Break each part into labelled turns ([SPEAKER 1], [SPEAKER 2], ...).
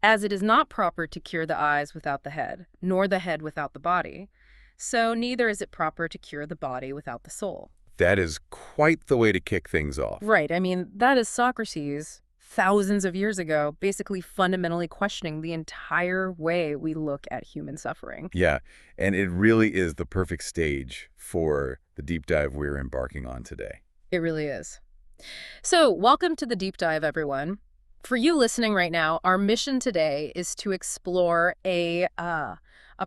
[SPEAKER 1] as it is not proper to cure the eyes without the head, nor the head without the body. So neither is it proper to cure the body without the soul.
[SPEAKER 2] That is quite the way to kick things off.
[SPEAKER 1] Right. I mean, that is Socrates, thousands of years ago, basically fundamentally questioning the entire way we look at human suffering.
[SPEAKER 2] Yeah, and it really is the perfect stage for the deep dive we're embarking on today.
[SPEAKER 1] It really is. So welcome to the deep dive, everyone. For you listening right now, our mission today is to explore a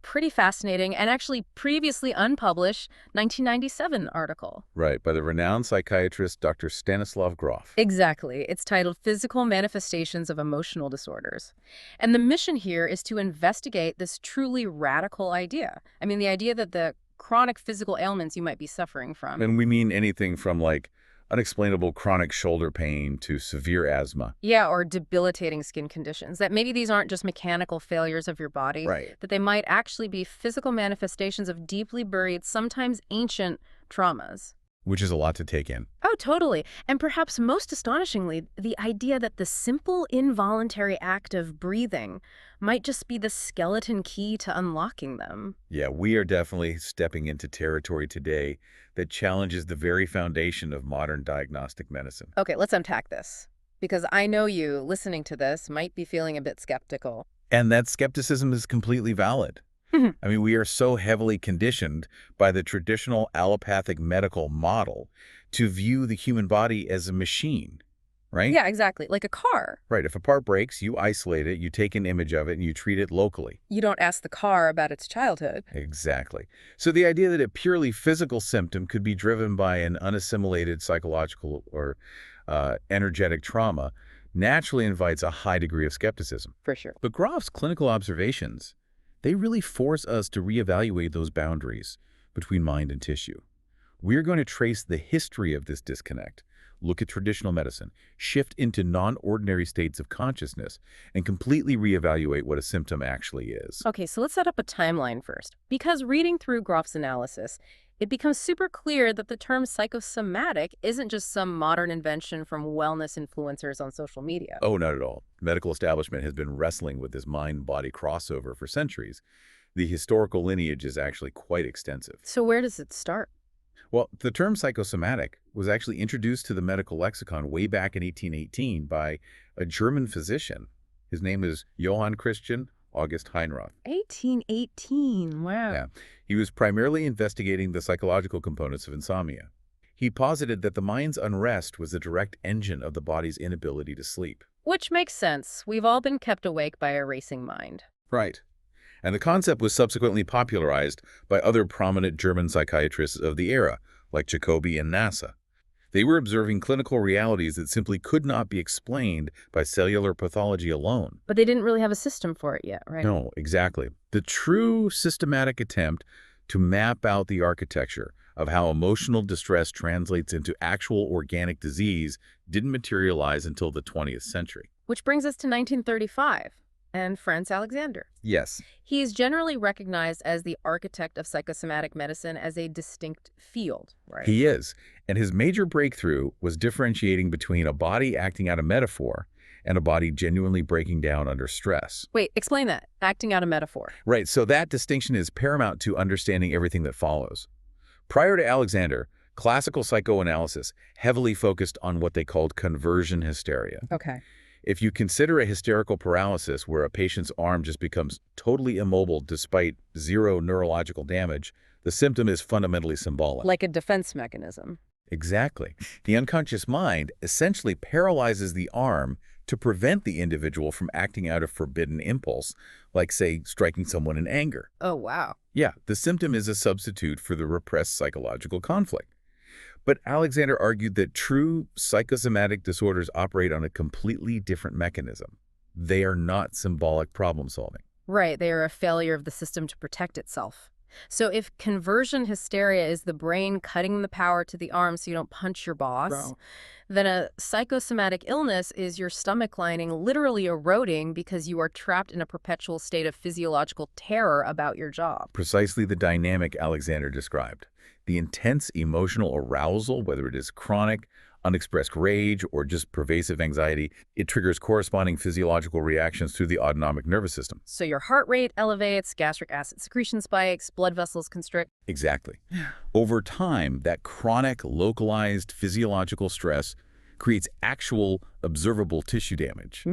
[SPEAKER 1] pretty fascinating and actually previously unpublished 1997 article.
[SPEAKER 2] Right, by the renowned psychiatrist Dr. Stanislav Grof.
[SPEAKER 1] Exactly. It's titled Physical Manifestations of Emotional Disorders. And the mission here is to investigate this truly radical idea. I mean, the idea that the chronic physical ailments you might be suffering from.
[SPEAKER 2] And we mean anything from like unexplainable chronic shoulder pain to severe asthma.
[SPEAKER 1] Yeah, or debilitating skin conditions. That maybe these aren't just mechanical failures of your body.
[SPEAKER 2] Right.
[SPEAKER 1] That they might actually be physical manifestations of deeply buried, sometimes ancient traumas.
[SPEAKER 2] Which is a lot to take in.
[SPEAKER 1] Oh, totally. And perhaps most astonishingly, the idea that the simple involuntary act of breathing might just be the skeleton key to unlocking them.
[SPEAKER 2] Yeah, we are definitely stepping into territory today that challenges the very foundation of modern diagnostic medicine.
[SPEAKER 1] Okay, let's unpack this. Because I know you, listening to this, might be feeling a bit skeptical.
[SPEAKER 2] And that skepticism is completely valid. I mean, we are so heavily conditioned by the traditional allopathic medical model to view the human body as a machine, right?
[SPEAKER 1] Yeah, exactly. Like a car.
[SPEAKER 2] Right. If a part breaks, you isolate it, you take an image of it, and you treat it locally.
[SPEAKER 1] You don't ask the car about its childhood.
[SPEAKER 2] Exactly. So the idea that a purely physical symptom could be driven by an unassimilated psychological or energetic trauma naturally invites a high degree of skepticism.
[SPEAKER 1] For sure.
[SPEAKER 2] But Grof's clinical observations, they really force us to reevaluate those boundaries between mind and tissue. We're going to trace the history of this disconnect, look at traditional medicine, shift into non-ordinary states of consciousness, and completely reevaluate what a symptom actually is.
[SPEAKER 1] Okay, so let's set up a timeline first. Because reading through Grof's analysis, it becomes super clear that the term psychosomatic isn't just some modern invention from wellness influencers on social media.
[SPEAKER 2] Oh, not at all. The medical establishment has been wrestling with this mind-body crossover for centuries. The historical lineage is actually quite extensive.
[SPEAKER 1] So where does it start?
[SPEAKER 2] Well, the term psychosomatic was actually introduced to the medical lexicon way back in 1818 by a German physician. His name is Johann Christian August Heinroth.
[SPEAKER 1] 1818, wow.
[SPEAKER 2] Yeah. He was primarily investigating the psychological components of insomnia. He posited that the mind's unrest was the direct engine of the body's inability to sleep.
[SPEAKER 1] Which makes sense. We've all been kept awake by a racing mind.
[SPEAKER 2] Right. And the concept was subsequently popularized by other prominent German psychiatrists of the era, like Jacobi and Nassa. They were observing clinical realities that simply could not be explained by cellular pathology alone.
[SPEAKER 1] But they didn't really have a system for it yet, right?
[SPEAKER 2] No, exactly. The true systematic attempt to map out the architecture of how emotional distress translates into actual organic disease didn't materialize until the 20th century.
[SPEAKER 1] Which brings us to 1935 and Franz Alexander.
[SPEAKER 2] Yes.
[SPEAKER 1] He is generally recognized as the architect of psychosomatic medicine as a distinct field, right?
[SPEAKER 2] He is. And his major breakthrough was differentiating between a body acting out a metaphor and a body genuinely breaking down under stress.
[SPEAKER 1] Wait, explain that. Acting out a metaphor.
[SPEAKER 2] Right, so that distinction is paramount to understanding everything that follows. Prior to Alexander, classical psychoanalysis heavily focused on what they called conversion hysteria.
[SPEAKER 1] Okay.
[SPEAKER 2] If you consider a hysterical paralysis where a patient's arm just becomes totally immobile despite zero neurological damage, the symptom is fundamentally symbolic.
[SPEAKER 1] Like a defense mechanism.
[SPEAKER 2] Exactly. The unconscious mind essentially paralyzes the arm to prevent the individual from acting out of forbidden impulse, like, say, striking someone in anger.
[SPEAKER 1] Oh, wow.
[SPEAKER 2] Yeah, the symptom is a substitute for the repressed psychological conflict. But Alexander argued that true psychosomatic disorders operate on a completely different mechanism. They are not symbolic problem solving.
[SPEAKER 1] Right, they are a failure of the system to protect itself. So if conversion hysteria is the brain cutting the power to the arm so you don't punch your boss, then a psychosomatic illness is your stomach lining literally eroding because you are trapped in a perpetual state of physiological terror about your job.
[SPEAKER 2] Precisely the dynamic Alexander described. The intense emotional arousal, whether it is chronic, unexpressed rage, or just pervasive anxiety, it triggers corresponding physiological reactions through the autonomic nervous system.
[SPEAKER 1] So your heart rate elevates, gastric acid secretion spikes, blood vessels constrict.
[SPEAKER 2] Exactly. Over time, that chronic, localized physiological stress creates actual, observable tissue damage.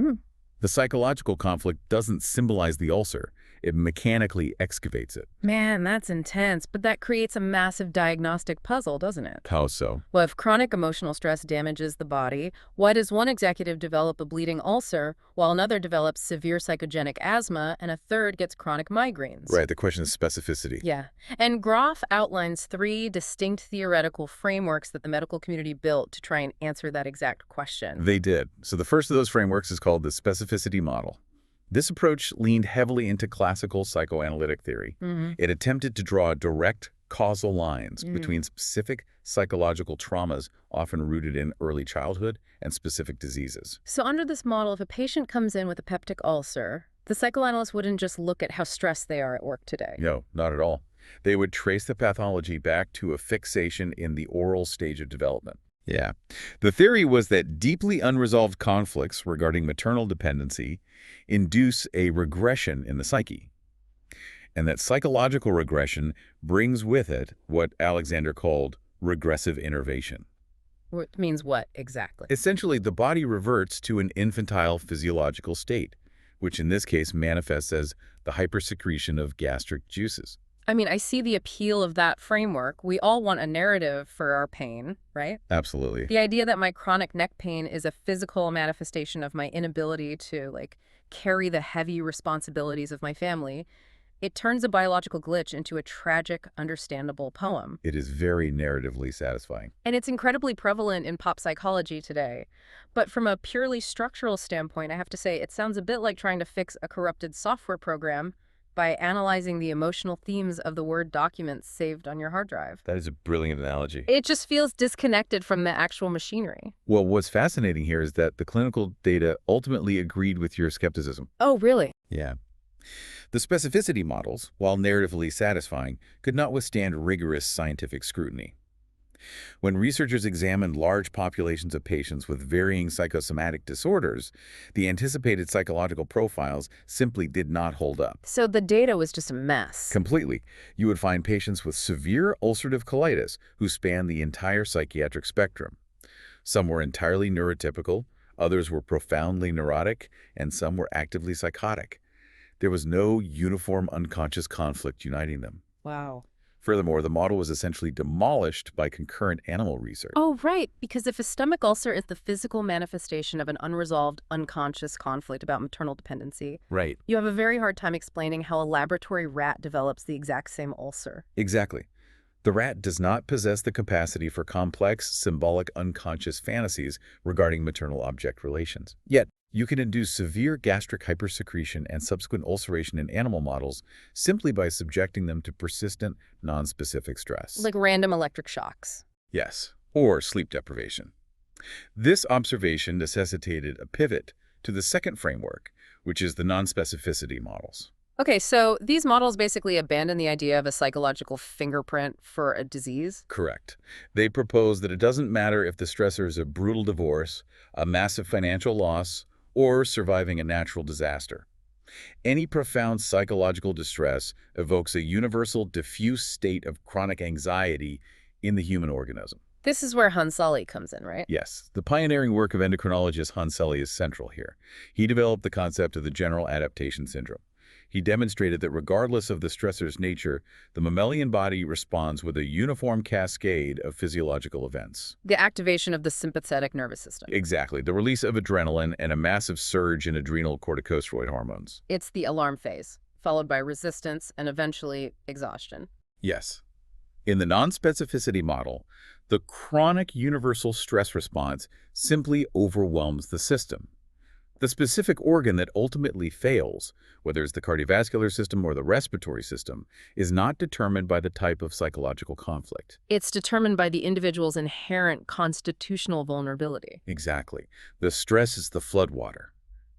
[SPEAKER 2] The psychological conflict doesn't symbolize the ulcer. It mechanically excavates it.
[SPEAKER 1] Man, that's intense, but that creates a massive diagnostic puzzle, doesn't it?
[SPEAKER 2] How so?
[SPEAKER 1] Well, if chronic emotional stress damages the body, why does one executive develop a bleeding ulcer while another develops severe psychogenic asthma and a third gets chronic migraines?
[SPEAKER 2] Right, the question is specificity.
[SPEAKER 1] Yeah. And Grof outlines 3 distinct theoretical frameworks that the medical community built to try and answer that exact question.
[SPEAKER 2] They did. So the first of those frameworks is called the specificity model. This approach leaned heavily into classical psychoanalytic theory. It attempted to draw direct causal lines between specific psychological traumas often rooted in early childhood and specific diseases.
[SPEAKER 1] So under this model, if a patient comes in with a peptic ulcer, the psychoanalyst wouldn't just look at how stressed they are at work today.
[SPEAKER 2] No, not at all. They would trace the pathology back to a fixation in the oral stage of development. Yeah. The theory was that deeply unresolved conflicts regarding maternal dependency induce a regression in the psyche, and that psychological regression brings with it what Alexander called regressive innervation.
[SPEAKER 1] It means what exactly?
[SPEAKER 2] Essentially, the body reverts to an infantile physiological state, which in this case manifests as the hypersecretion of gastric juices.
[SPEAKER 1] I mean, I see the appeal of that framework. We all want a narrative for our pain, right?
[SPEAKER 2] Absolutely.
[SPEAKER 1] The idea that my chronic neck pain is a physical manifestation of my inability to, carry the heavy responsibilities of my family, it turns a biological glitch into a tragic, understandable poem.
[SPEAKER 2] It is very narratively satisfying.
[SPEAKER 1] And it's incredibly prevalent in pop psychology today. But from a purely structural standpoint, I have to say, it sounds a bit like trying to fix a corrupted software program by analyzing the emotional themes of the Word documents saved on your hard drive.
[SPEAKER 2] That is a brilliant analogy.
[SPEAKER 1] It just feels disconnected from the actual machinery.
[SPEAKER 2] Well, what's fascinating here is that the clinical data ultimately agreed with your skepticism.
[SPEAKER 1] Oh, really?
[SPEAKER 2] Yeah. The specificity models, while narratively satisfying, could not withstand rigorous scientific scrutiny. When researchers examined large populations of patients with varying psychosomatic disorders, the anticipated psychological profiles simply did not hold up.
[SPEAKER 1] So the data was just a mess.
[SPEAKER 2] Completely. You would find patients with severe ulcerative colitis who span the entire psychiatric spectrum. Some were entirely neurotypical, others were profoundly neurotic, and some were actively psychotic. There was no uniform unconscious conflict uniting them.
[SPEAKER 1] Wow.
[SPEAKER 2] Furthermore, the model was essentially demolished by concurrent animal research.
[SPEAKER 1] Oh, right, because if a stomach ulcer is the physical manifestation of an unresolved, unconscious conflict about maternal dependency,
[SPEAKER 2] Right.
[SPEAKER 1] you have a very hard time explaining how a laboratory rat develops the exact same ulcer.
[SPEAKER 2] Exactly. The rat does not possess the capacity for complex, symbolic, unconscious fantasies regarding maternal-object relations. Yet, you can induce severe gastric hypersecretion and subsequent ulceration in animal models simply by subjecting them to persistent, nonspecific stress.
[SPEAKER 1] Like random electric shocks.
[SPEAKER 2] Yes, or sleep deprivation. This observation necessitated a pivot to the second framework, which is the nonspecificity models.
[SPEAKER 1] Okay, so these models basically abandon the idea of a psychological fingerprint for a disease?
[SPEAKER 2] Correct. They propose that it doesn't matter if the stressor is a brutal divorce, a massive financial loss, or surviving a natural disaster. Any profound psychological distress evokes a universal, diffuse state of chronic anxiety in the human organism.
[SPEAKER 1] This is where Hansali comes in, right?
[SPEAKER 2] Yes, the pioneering work of endocrinologist Hansali is central here. He developed the concept of the general adaptation syndrome. He demonstrated that regardless of the stressor's nature, the mammalian body responds with a uniform cascade of physiological events.
[SPEAKER 1] The activation of the sympathetic nervous system.
[SPEAKER 2] Exactly, the release of adrenaline and a massive surge in adrenal corticosteroid hormones.
[SPEAKER 1] It's the alarm phase, followed by resistance and eventually exhaustion.
[SPEAKER 2] Yes. In the non-specificity model, the chronic universal stress response simply overwhelms the system. The specific organ that ultimately fails, whether it's the cardiovascular system or the respiratory system, is not determined by the type of psychological conflict.
[SPEAKER 1] It's determined by the individual's inherent constitutional vulnerability.
[SPEAKER 2] Exactly. The stress is the floodwater.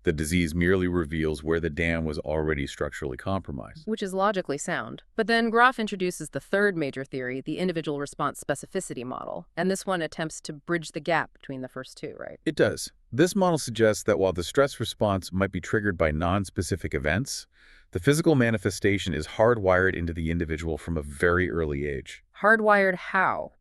[SPEAKER 2] The disease merely reveals where the dam was already structurally compromised.
[SPEAKER 1] Which is logically sound. But then Grof introduces the third major theory, the individual response specificity model. And this one attempts to bridge the gap between the first two, right?
[SPEAKER 2] It does. This model suggests that while the stress response might be triggered by non-specific events, the physical manifestation is hardwired into the individual from a very early age.
[SPEAKER 1] Hardwired how?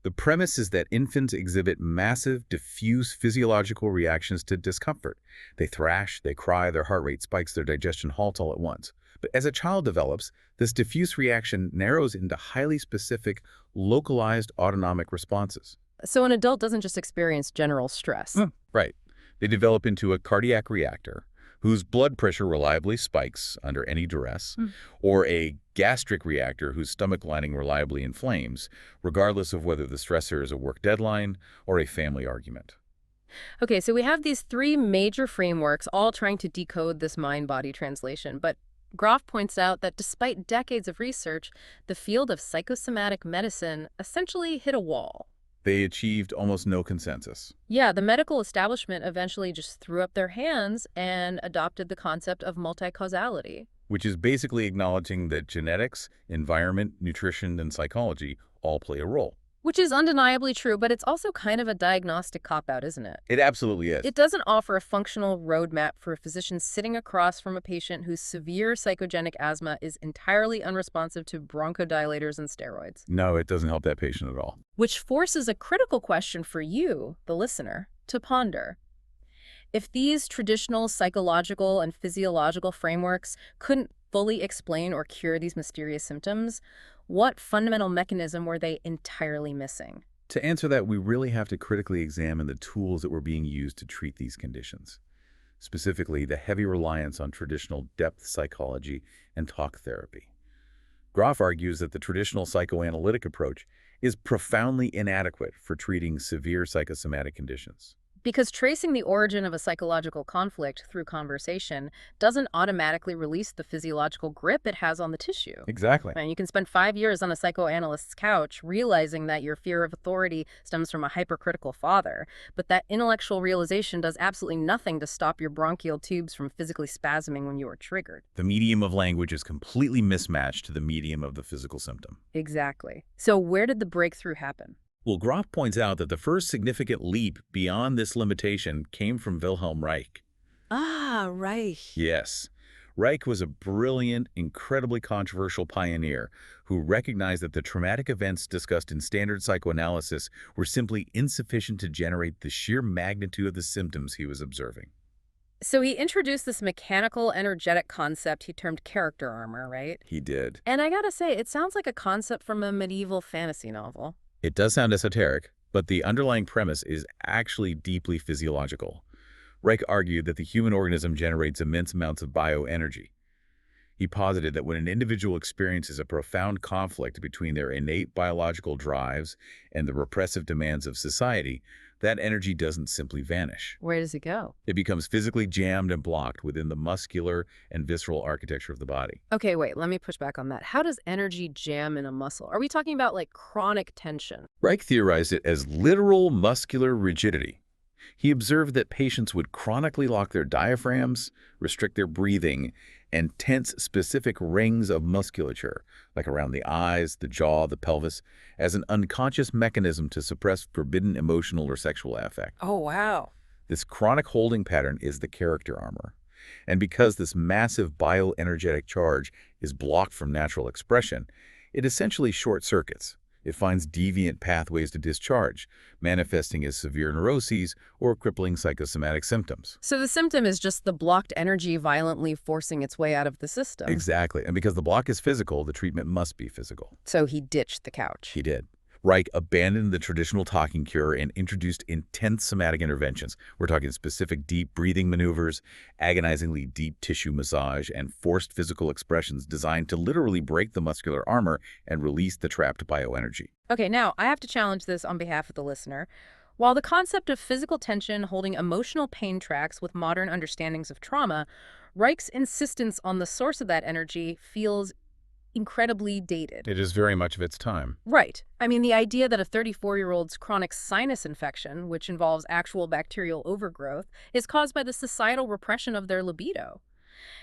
[SPEAKER 2] The premise is that infants exhibit massive, diffuse physiological reactions to discomfort. They thrash, they cry, their heart rate spikes, their digestion halts all at once. But as a child develops, this diffuse reaction narrows into highly specific, localized autonomic responses.
[SPEAKER 1] So an adult doesn't just experience general stress.
[SPEAKER 2] Right. They develop into a cardiac reactor whose blood pressure reliably spikes under any duress, or a gastric reactor whose stomach lining reliably inflames, regardless of whether the stressor is a work deadline or a family argument.
[SPEAKER 1] Okay, so we have these three major frameworks all trying to decode this mind-body translation, but Grof points out that despite decades of research, the field of psychosomatic medicine essentially hit a wall.
[SPEAKER 2] They achieved almost no consensus.
[SPEAKER 1] Yeah, the medical establishment eventually just threw up their hands and adopted the concept of multi-causality.
[SPEAKER 2] Which is basically acknowledging that genetics, environment, nutrition, and psychology all play a role.
[SPEAKER 1] Which is undeniably true, but it's also kind of a diagnostic cop-out, isn't it?
[SPEAKER 2] It absolutely is.
[SPEAKER 1] It doesn't offer a functional roadmap for a physician sitting across from a patient whose severe psychogenic asthma is entirely unresponsive to bronchodilators and steroids.
[SPEAKER 2] No, it doesn't help that patient at all.
[SPEAKER 1] Which forces a critical question for you, the listener, to ponder. If these traditional psychological and physiological frameworks couldn't fully explain or cure these mysterious symptoms, what fundamental mechanism were they entirely missing?
[SPEAKER 2] To answer that, we really have to critically examine the tools that were being used to treat these conditions. Specifically, the heavy reliance on traditional depth psychology and talk therapy. Grof argues that the traditional psychoanalytic approach is profoundly inadequate for treating severe psychosomatic conditions.
[SPEAKER 1] Because tracing the origin of a psychological conflict through conversation doesn't automatically release the physiological grip it has on the tissue.
[SPEAKER 2] Exactly.
[SPEAKER 1] And you can spend 5 years on a psychoanalyst's couch realizing that your fear of authority stems from a hypercritical father, but that intellectual realization does absolutely nothing to stop your bronchial tubes from physically spasming when you are triggered.
[SPEAKER 2] The medium of language is completely mismatched to the medium of the physical symptom.
[SPEAKER 1] Exactly. So where did the breakthrough happen?
[SPEAKER 2] Well, Grof points out that the first significant leap beyond this limitation came from Wilhelm Reich.
[SPEAKER 1] Ah, Reich.
[SPEAKER 2] Yes. Reich was a brilliant, incredibly controversial pioneer who recognized that the traumatic events discussed in standard psychoanalysis were simply insufficient to generate the sheer magnitude of the symptoms he was observing.
[SPEAKER 1] So he introduced this mechanical, energetic concept he termed character armor, right?
[SPEAKER 2] He did.
[SPEAKER 1] And I gotta say, it sounds like a concept from a medieval fantasy novel.
[SPEAKER 2] It does sound esoteric, but the underlying premise is actually deeply physiological. Reich argued that the human organism generates immense amounts of bioenergy. He posited that when an individual experiences a profound conflict between their innate biological drives and the repressive demands of society, that energy doesn't simply vanish.
[SPEAKER 1] Where does it go?
[SPEAKER 2] It becomes physically jammed and blocked within the muscular and visceral architecture of the body.
[SPEAKER 1] Okay, wait, let me push back on that. How does energy jam in a muscle? Are we talking about like chronic tension?
[SPEAKER 2] Reich theorized it as literal muscular rigidity. He observed that patients would chronically lock their diaphragms, restrict their breathing, and tense specific rings of musculature, like around the eyes, the jaw, the pelvis, as an unconscious mechanism to suppress forbidden emotional or sexual affect.
[SPEAKER 1] Oh, wow.
[SPEAKER 2] This chronic holding pattern is the character armor. And because this massive bioenergetic charge is blocked from natural expression, it essentially short-circuits. It finds deviant pathways to discharge, manifesting as severe neuroses or crippling psychosomatic symptoms.
[SPEAKER 1] So the symptom is just the blocked energy violently forcing its way out of the system.
[SPEAKER 2] Exactly. And because the block is physical, the treatment must be physical.
[SPEAKER 1] So he ditched the couch.
[SPEAKER 2] He did. Reich abandoned the traditional talking cure and introduced intense somatic interventions. We're talking specific deep breathing maneuvers, agonizingly deep tissue massage, and forced physical expressions designed to literally break the muscular armor and release the trapped bioenergy.
[SPEAKER 1] Okay, now I have to challenge this on behalf of the listener. While the concept of physical tension holding emotional pain tracks with modern understandings of trauma, Reich's insistence on the source of that energy feels incredibly dated.
[SPEAKER 2] It is very much of its time.
[SPEAKER 1] Right. I mean, the idea that a 34-year-old's chronic sinus infection, which involves actual bacterial overgrowth, is caused by the societal repression of their libido.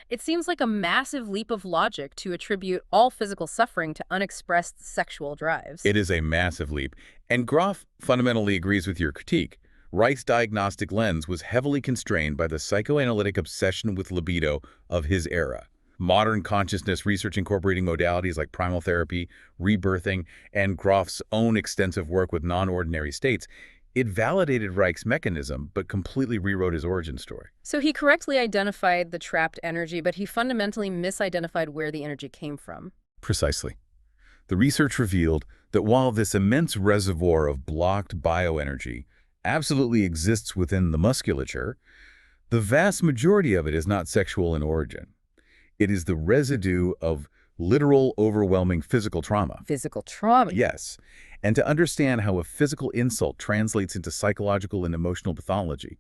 [SPEAKER 1] It seems like a massive leap of logic to attribute all physical suffering to unexpressed sexual drives.
[SPEAKER 2] It is a massive leap, and Grof fundamentally agrees with your critique. Reich's diagnostic lens was heavily constrained by the psychoanalytic obsession with libido of his era. Modern consciousness research incorporating modalities like primal therapy, rebirthing, and Grof's own extensive work with non-ordinary states, it validated Reich's mechanism, but completely rewrote his origin story.
[SPEAKER 1] So he correctly identified the trapped energy, but he fundamentally misidentified where the energy came from.
[SPEAKER 2] Precisely. The research revealed that while this immense reservoir of blocked bioenergy absolutely exists within the musculature, the vast majority of it is not sexual in origin. It is the residue of literal, overwhelming physical trauma.
[SPEAKER 1] Physical trauma?
[SPEAKER 2] Yes. And to understand how a physical insult translates into psychological and emotional pathology,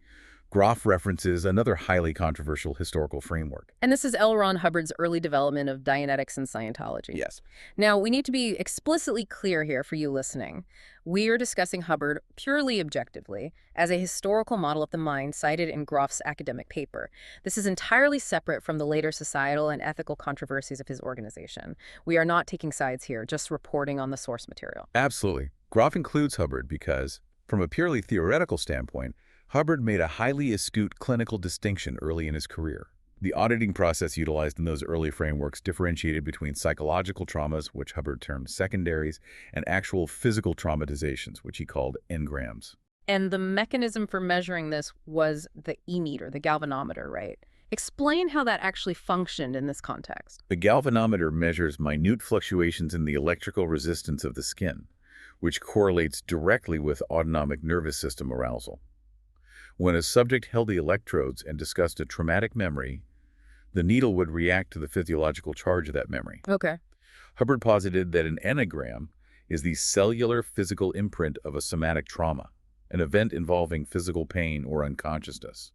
[SPEAKER 2] Grof references another highly controversial historical framework.
[SPEAKER 1] And this is L. Ron Hubbard's early development of Dianetics and Scientology.
[SPEAKER 2] Yes.
[SPEAKER 1] Now, we need to be explicitly clear here for you listening. We are discussing Hubbard purely objectively as a historical model of the mind cited in Grof's academic paper. This is entirely separate from the later societal and ethical controversies of his organization. We are not taking sides here, just reporting on the source material.
[SPEAKER 2] Absolutely. Grof includes Hubbard because, from a purely theoretical standpoint, Hubbard made a highly astute clinical distinction early in his career. The auditing process utilized in those early frameworks differentiated between psychological traumas, which Hubbard termed secondaries, and actual physical traumatizations, which he called engrams.
[SPEAKER 1] And the mechanism for measuring this was the E-meter, the galvanometer, right? Explain how that actually functioned in this context.
[SPEAKER 2] The galvanometer measures minute fluctuations in the electrical resistance of the skin, which correlates directly with autonomic nervous system arousal. When a subject held the electrodes and discussed a traumatic memory, the needle would react to the physiological charge of that memory.
[SPEAKER 1] Okay.
[SPEAKER 2] Hubbard posited that an enneagram is the cellular physical imprint of a somatic trauma, an event involving physical pain or unconsciousness.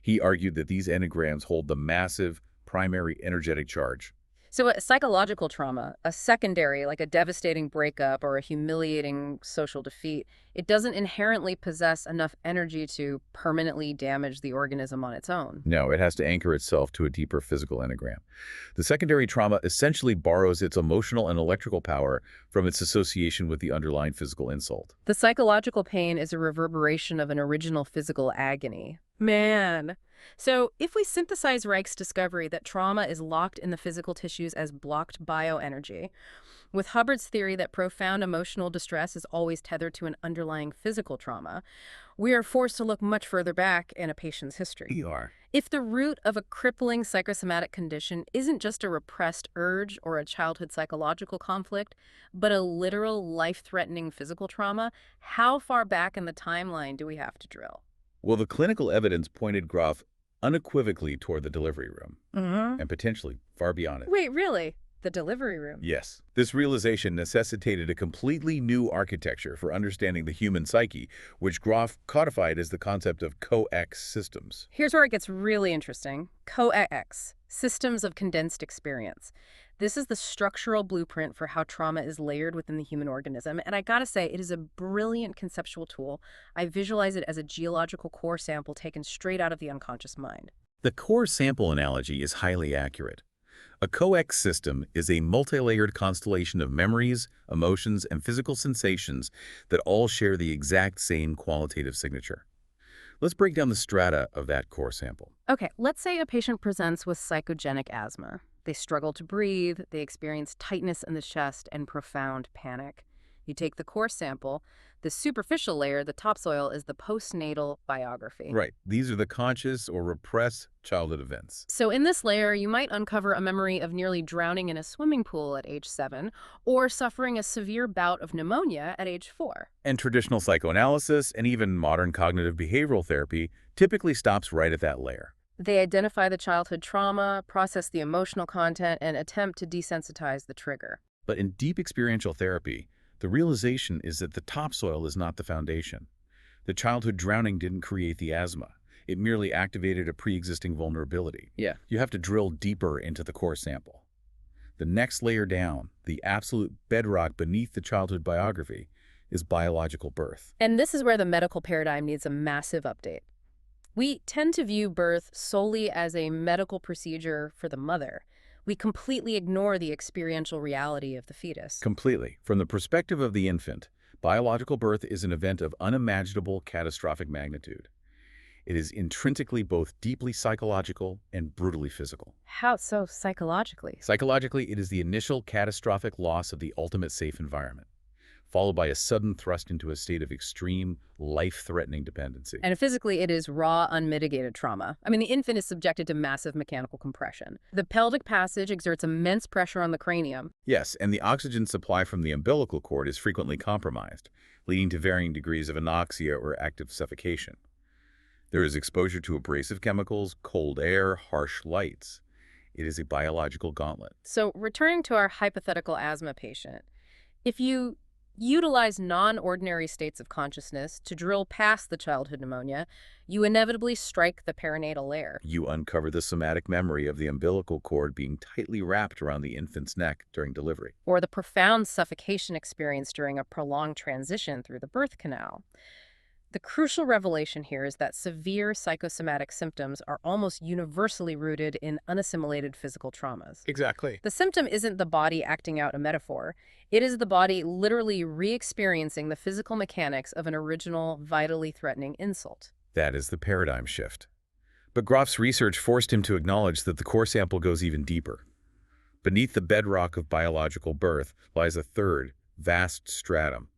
[SPEAKER 2] He argued that these enneagrams hold the massive primary energetic charge.
[SPEAKER 1] So a psychological trauma, a secondary, like a devastating breakup or a humiliating social defeat, it doesn't inherently possess enough energy to permanently damage the organism on its own.
[SPEAKER 2] No, it has to anchor itself to a deeper physical enneagram. The secondary trauma essentially borrows its emotional and electrical power from its association with the underlying physical insult.
[SPEAKER 1] The psychological pain is a reverberation of an original physical agony. Man. So if we synthesize Reich's discovery that trauma is locked in the physical tissues as blocked bioenergy, with Hubbard's theory that profound emotional distress is always tethered to an underlying physical trauma, we are forced to look much further back in a patient's history.
[SPEAKER 2] We are.
[SPEAKER 1] If the root of a crippling psychosomatic condition isn't just a repressed urge or a childhood psychological conflict, but a literal life-threatening physical trauma, how far back in the timeline do we have to drill?
[SPEAKER 2] Well, the clinical evidence pointed Grof unequivocally toward the delivery room, and potentially far beyond it.
[SPEAKER 1] Wait, really? The delivery room?
[SPEAKER 2] Yes. This realization necessitated a completely new architecture for understanding the human psyche, which Grof codified as the concept of coex systems.
[SPEAKER 1] Here's where it gets really interesting. Coex, systems of condensed experience. This is the structural blueprint for how trauma is layered within the human organism, and I gotta say, it is a brilliant conceptual tool. I visualize it as a geological core sample taken straight out of the unconscious mind.
[SPEAKER 2] The core sample analogy is highly accurate. A coex system is a multi-layered constellation of memories, emotions, and physical sensations that all share the exact same qualitative signature. Let's break down the strata of that core sample.
[SPEAKER 1] Okay, let's say a patient presents with psychogenic asthma. They struggle to breathe, they experience tightness in the chest, and profound panic. You take the core sample. The superficial layer, the topsoil, is the postnatal biography.
[SPEAKER 2] Right. These are the conscious or repressed childhood events.
[SPEAKER 1] So in this layer, you might uncover a memory of nearly drowning in a swimming pool at age 7, or suffering a severe bout of pneumonia at age 4.
[SPEAKER 2] And traditional psychoanalysis and even modern cognitive behavioral therapy typically stops right at that layer.
[SPEAKER 1] They identify the childhood trauma, process the emotional content, and attempt to desensitize the trigger.
[SPEAKER 2] But in deep experiential therapy, the realization is that the topsoil is not the foundation. The childhood drowning didn't create the asthma. It merely activated a pre-existing vulnerability.
[SPEAKER 1] Yeah.
[SPEAKER 2] You have to drill deeper into the core sample. The next layer down, the absolute bedrock beneath the childhood biography, is biological birth.
[SPEAKER 1] And this is where the medical paradigm needs a massive update. We tend to view birth solely as a medical procedure for the mother. We completely ignore the experiential reality of the fetus.
[SPEAKER 2] Completely. From the perspective of the infant, biological birth is an event of unimaginable catastrophic magnitude. It is intrinsically both deeply psychological and brutally physical.
[SPEAKER 1] How so psychologically?
[SPEAKER 2] Psychologically, it is the initial catastrophic loss of the ultimate safe environment, followed by a sudden thrust into a state of extreme, life-threatening dependency.
[SPEAKER 1] And physically, it is raw, unmitigated trauma. I mean, the infant is subjected to massive mechanical compression. The pelvic passage exerts immense pressure on the cranium.
[SPEAKER 2] Yes, and the oxygen supply from the umbilical cord is frequently compromised, leading to varying degrees of anoxia or active suffocation. There is exposure to abrasive chemicals, cold air, harsh lights. It is a biological gauntlet.
[SPEAKER 1] So, returning to our hypothetical asthma patient, if you utilize non-ordinary states of consciousness to drill past the childhood pneumonia, you inevitably strike the perinatal layer.
[SPEAKER 2] You uncover the somatic memory of the umbilical cord being tightly wrapped around the infant's neck during delivery.
[SPEAKER 1] Or the profound suffocation experienced during a prolonged transition through the birth canal. The crucial revelation here is that severe psychosomatic symptoms are almost universally rooted in unassimilated physical traumas.
[SPEAKER 3] Exactly.
[SPEAKER 1] The symptom isn't the body acting out a metaphor. It is the body literally re-experiencing the physical mechanics of an original, vitally threatening insult.
[SPEAKER 2] That is the paradigm shift. But Grof's research forced him to acknowledge that the core sample goes even deeper. Beneath the bedrock of biological birth lies a third, vast stratum,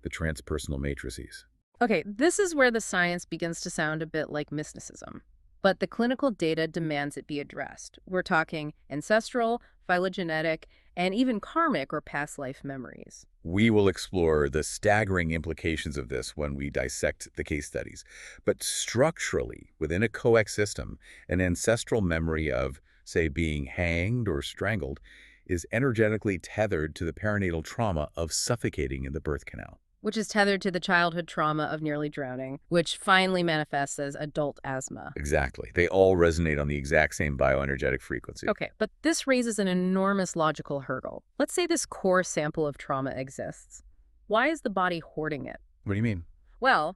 [SPEAKER 2] the transpersonal matrices.
[SPEAKER 1] Okay, this is where the science begins to sound a bit like mysticism. But the clinical data demands it be addressed. We're talking ancestral, phylogenetic, and even karmic or past life memories.
[SPEAKER 2] We will explore the staggering implications of this when we dissect the case studies. But structurally, within a coax system, an ancestral memory of, say, being hanged or strangled is energetically tethered to the perinatal trauma of suffocating in the birth canal.
[SPEAKER 1] Which is tethered to the childhood trauma of nearly drowning, which finally manifests as adult asthma.
[SPEAKER 2] Exactly. They all resonate on the exact same bioenergetic frequency.
[SPEAKER 1] Okay, but this raises an enormous logical hurdle. Let's say this core sample of trauma exists. Why is the body hoarding it?
[SPEAKER 2] What do you mean?
[SPEAKER 1] Well,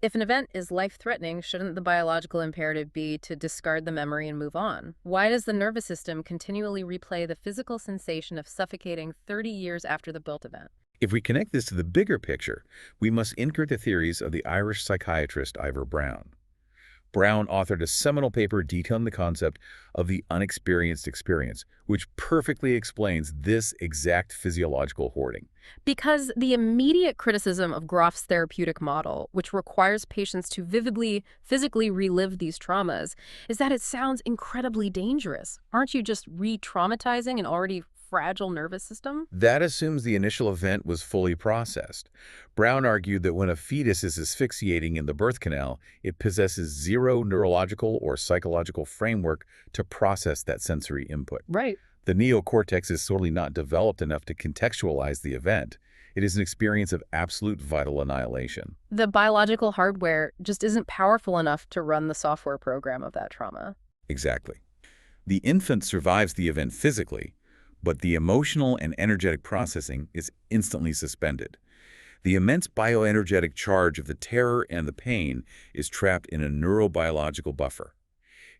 [SPEAKER 1] if an event is life-threatening, shouldn't the biological imperative be to discard the memory and move on? Why does the nervous system continually replay the physical sensation of suffocating 30 years after the built event?
[SPEAKER 2] If we connect this to the bigger picture, we must anchor the theories of the Irish psychiatrist Ivor Brown. Brown authored a seminal paper detailing the concept of the unexperienced experience, which perfectly explains this exact physiological hoarding.
[SPEAKER 1] Because the immediate criticism of Grof's therapeutic model, which requires patients to vividly, physically relive these traumas, is that it sounds incredibly dangerous. Aren't you just re-traumatizing an already fragile nervous system?
[SPEAKER 2] That assumes the initial event was fully processed. Brown argued that when a fetus is asphyxiating in the birth canal, it possesses zero neurological or psychological framework to process that sensory input.
[SPEAKER 1] Right.
[SPEAKER 2] The neocortex is sorely not developed enough to contextualize the event. It is an experience of absolute vital annihilation.
[SPEAKER 1] The biological hardware just isn't powerful enough to run the software program of that trauma.
[SPEAKER 2] Exactly. The infant survives the event physically, but the emotional and energetic processing is instantly suspended. The immense bioenergetic charge of the terror and the pain is trapped in a neurobiological buffer.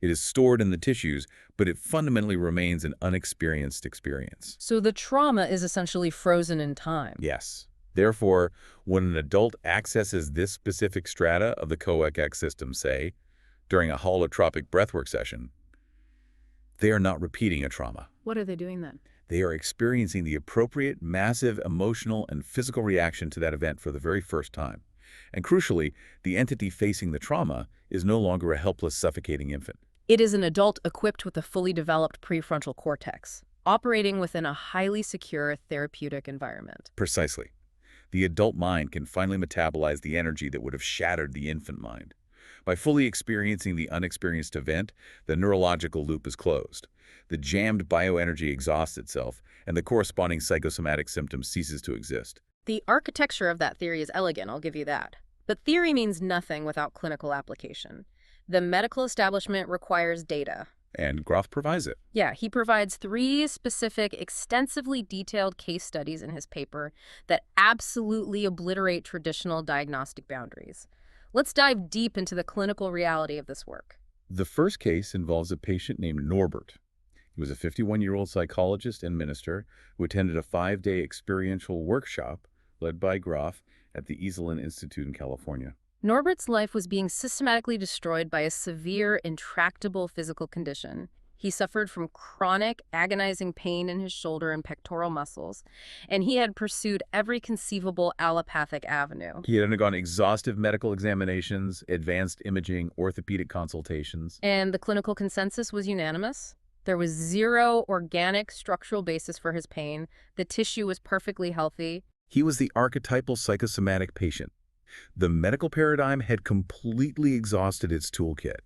[SPEAKER 2] It is stored in the tissues, but it fundamentally remains an unexperienced experience.
[SPEAKER 1] So the trauma is essentially frozen in time.
[SPEAKER 2] Yes. Therefore, when an adult accesses this specific strata of the coax system, say, during a holotropic breathwork session, they are not repeating a trauma.
[SPEAKER 1] What are they doing then?
[SPEAKER 2] They are experiencing the appropriate, massive emotional and physical reaction to that event for the very first time. And crucially, the entity facing the trauma is no longer a helpless, suffocating infant.
[SPEAKER 1] It is an adult equipped with a fully developed prefrontal cortex, operating within a highly secure therapeutic environment.
[SPEAKER 2] Precisely. The adult mind can finally metabolize the energy that would have shattered the infant mind. By fully experiencing the unexperienced event, the neurological loop is closed. The jammed bioenergy exhausts itself, and the corresponding psychosomatic symptom ceases to exist.
[SPEAKER 1] The architecture of that theory is elegant, I'll give you that. But theory means nothing without clinical application. The medical establishment requires data.
[SPEAKER 2] And Grof provides it.
[SPEAKER 1] Yeah, he provides 3 specific, extensively detailed case studies in his paper that absolutely obliterate traditional diagnostic boundaries. Let's dive deep into the clinical reality of this work.
[SPEAKER 2] The first case involves a patient named Norbert. He was a 51-year-old psychologist and minister who attended a 5-day experiential workshop led by Grof at the Esalen Institute in California.
[SPEAKER 1] Norbert's life was being systematically destroyed by a severe, intractable physical condition. He suffered from chronic, agonizing pain in his shoulder and pectoral muscles, and he had pursued every conceivable allopathic avenue.
[SPEAKER 2] He had undergone exhaustive medical examinations, advanced imaging, orthopedic consultations.
[SPEAKER 1] And the clinical consensus was unanimous. There was zero organic structural basis for his pain. The tissue was perfectly healthy.
[SPEAKER 2] He was the archetypal psychosomatic patient. The medical paradigm had completely exhausted its toolkit.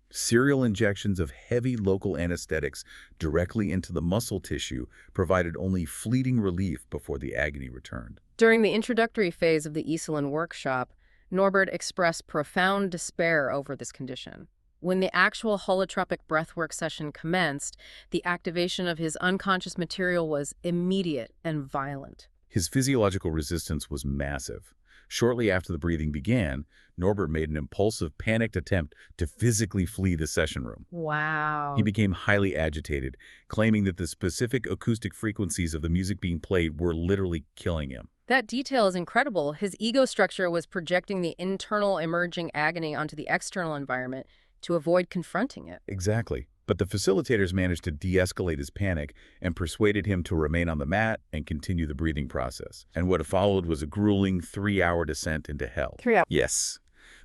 [SPEAKER 2] Serial injections of heavy local anesthetics directly into the muscle tissue provided only fleeting relief before the agony returned.
[SPEAKER 1] During the introductory phase of the Esalen workshop, Norbert expressed profound despair over this condition. When the actual holotropic breathwork session commenced, the activation of his unconscious material was immediate and violent.
[SPEAKER 2] His physiological resistance was massive. Shortly after the breathing began, Norbert made an impulsive, panicked attempt to physically flee the session room.
[SPEAKER 1] Wow.
[SPEAKER 2] He became highly agitated, claiming that the specific acoustic frequencies of the music being played were literally killing him.
[SPEAKER 1] That detail is incredible. His ego structure was projecting the internal emerging agony onto the external environment to avoid confronting it.
[SPEAKER 2] Exactly. But the facilitators managed to de-escalate his panic and persuaded him to remain on the mat and continue the breathing process. And what followed was a grueling 3-hour descent into hell.
[SPEAKER 1] 3 hours.
[SPEAKER 2] Yes.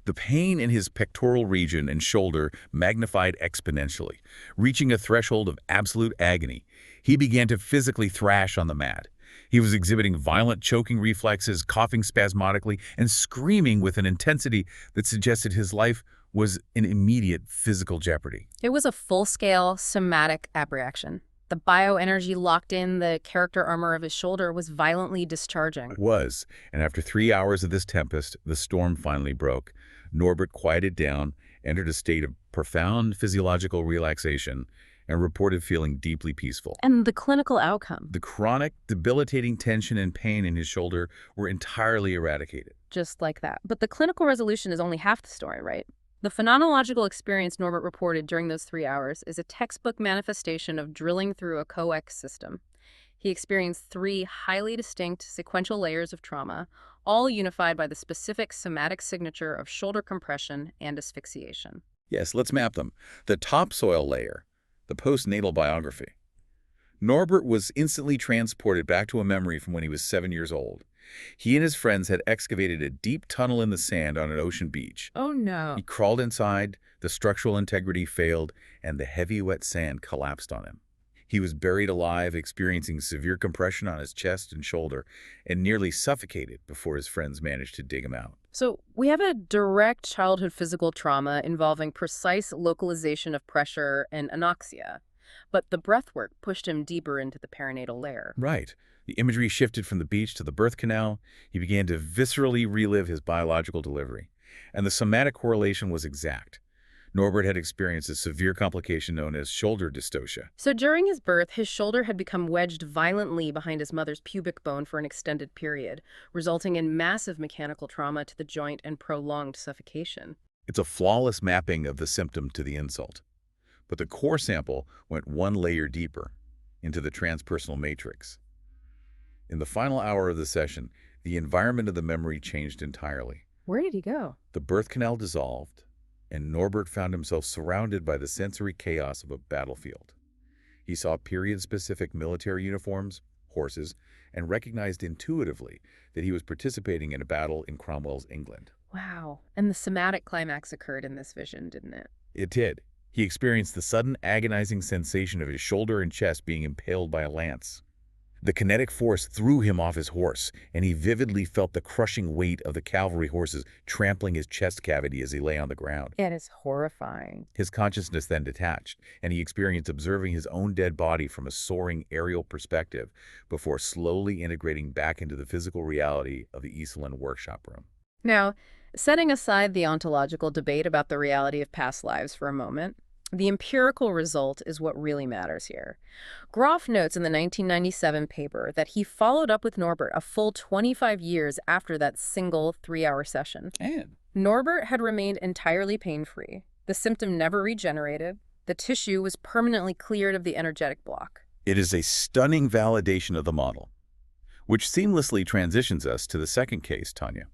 [SPEAKER 2] The pain in his pectoral region and shoulder magnified exponentially. Reaching a threshold of absolute agony, he began to physically thrash on the mat. He was exhibiting violent choking reflexes, coughing spasmodically, and screaming with an intensity that suggested his life was in immediate physical jeopardy.
[SPEAKER 1] It was a full-scale somatic abreaction. The bioenergy locked in the character armor of his shoulder was violently discharging.
[SPEAKER 2] It was, and after 3 hours of this tempest, the storm finally broke. Norbert quieted down, entered a state of profound physiological relaxation, and reported feeling deeply peaceful.
[SPEAKER 1] And the clinical outcome?
[SPEAKER 2] The chronic, debilitating tension and pain in his shoulder were entirely eradicated.
[SPEAKER 1] Just like that. But the clinical resolution is only half the story, right? The phenomenological experience Norbert reported during those 3 hours is a textbook manifestation of drilling through a coax system. He experienced 3 highly distinct sequential layers of trauma, all unified by the specific somatic signature of shoulder compression and asphyxiation.
[SPEAKER 2] Yes, let's map them. The topsoil layer, the postnatal biography. Norbert was instantly transported back to a memory from when he was 7 years old. He and his friends had excavated a deep tunnel in the sand on an ocean beach.
[SPEAKER 1] Oh, no.
[SPEAKER 2] He crawled inside, the structural integrity failed, and the heavy, wet sand collapsed on him. He was buried alive, experiencing severe compression on his chest and shoulder, and nearly suffocated before his friends managed to dig him out.
[SPEAKER 1] So we have a direct childhood physical trauma involving precise localization of pressure and anoxia, but the breathwork pushed him deeper into the perinatal layer.
[SPEAKER 2] Right. The imagery shifted from the beach to the birth canal. He began to viscerally relive his biological delivery. And the somatic correlation was exact. Norbert had experienced a severe complication known as shoulder dystocia.
[SPEAKER 1] So during his birth, his shoulder had become wedged violently behind his mother's pubic bone for an extended period, resulting in massive mechanical trauma to the joint and prolonged suffocation.
[SPEAKER 2] It's a flawless mapping of the symptom to the insult. But the core sample went one layer deeper, into the transpersonal matrix. In the final hour of the session, the environment of the memory changed entirely.
[SPEAKER 1] Where did he go?
[SPEAKER 2] The birth canal dissolved, and Norbert found himself surrounded by the sensory chaos of a battlefield. He saw period-specific military uniforms, horses, and recognized intuitively that he was participating in a battle in Cromwell's England.
[SPEAKER 1] Wow. And the somatic climax occurred in this vision, didn't it?
[SPEAKER 2] It did. He experienced the sudden, agonizing sensation of his shoulder and chest being impaled by a lance. The kinetic force threw him off his horse, and he vividly felt the crushing weight of the cavalry horses trampling his chest cavity as he lay on the ground.
[SPEAKER 1] It is horrifying.
[SPEAKER 2] His consciousness then detached, and he experienced observing his own dead body from a soaring aerial perspective before slowly integrating back into the physical reality of the Esalen workshop room.
[SPEAKER 1] Now, setting aside the ontological debate about the reality of past lives for a moment, The empirical result is what really matters here. Grof notes in the 1997 paper that he followed up with Norbert a full 25 years after that single 3-hour session.
[SPEAKER 2] And
[SPEAKER 1] Norbert had remained entirely pain-free. The symptom never regenerated. The tissue was permanently cleared of the energetic block.
[SPEAKER 2] it is a stunning validation of the model, which seamlessly transitions us to the second case, Tanya.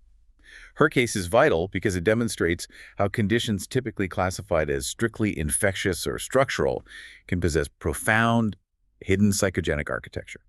[SPEAKER 2] Her case is vital because it demonstrates how conditions typically classified as strictly infectious or structural can possess profound, hidden psychogenic architecture.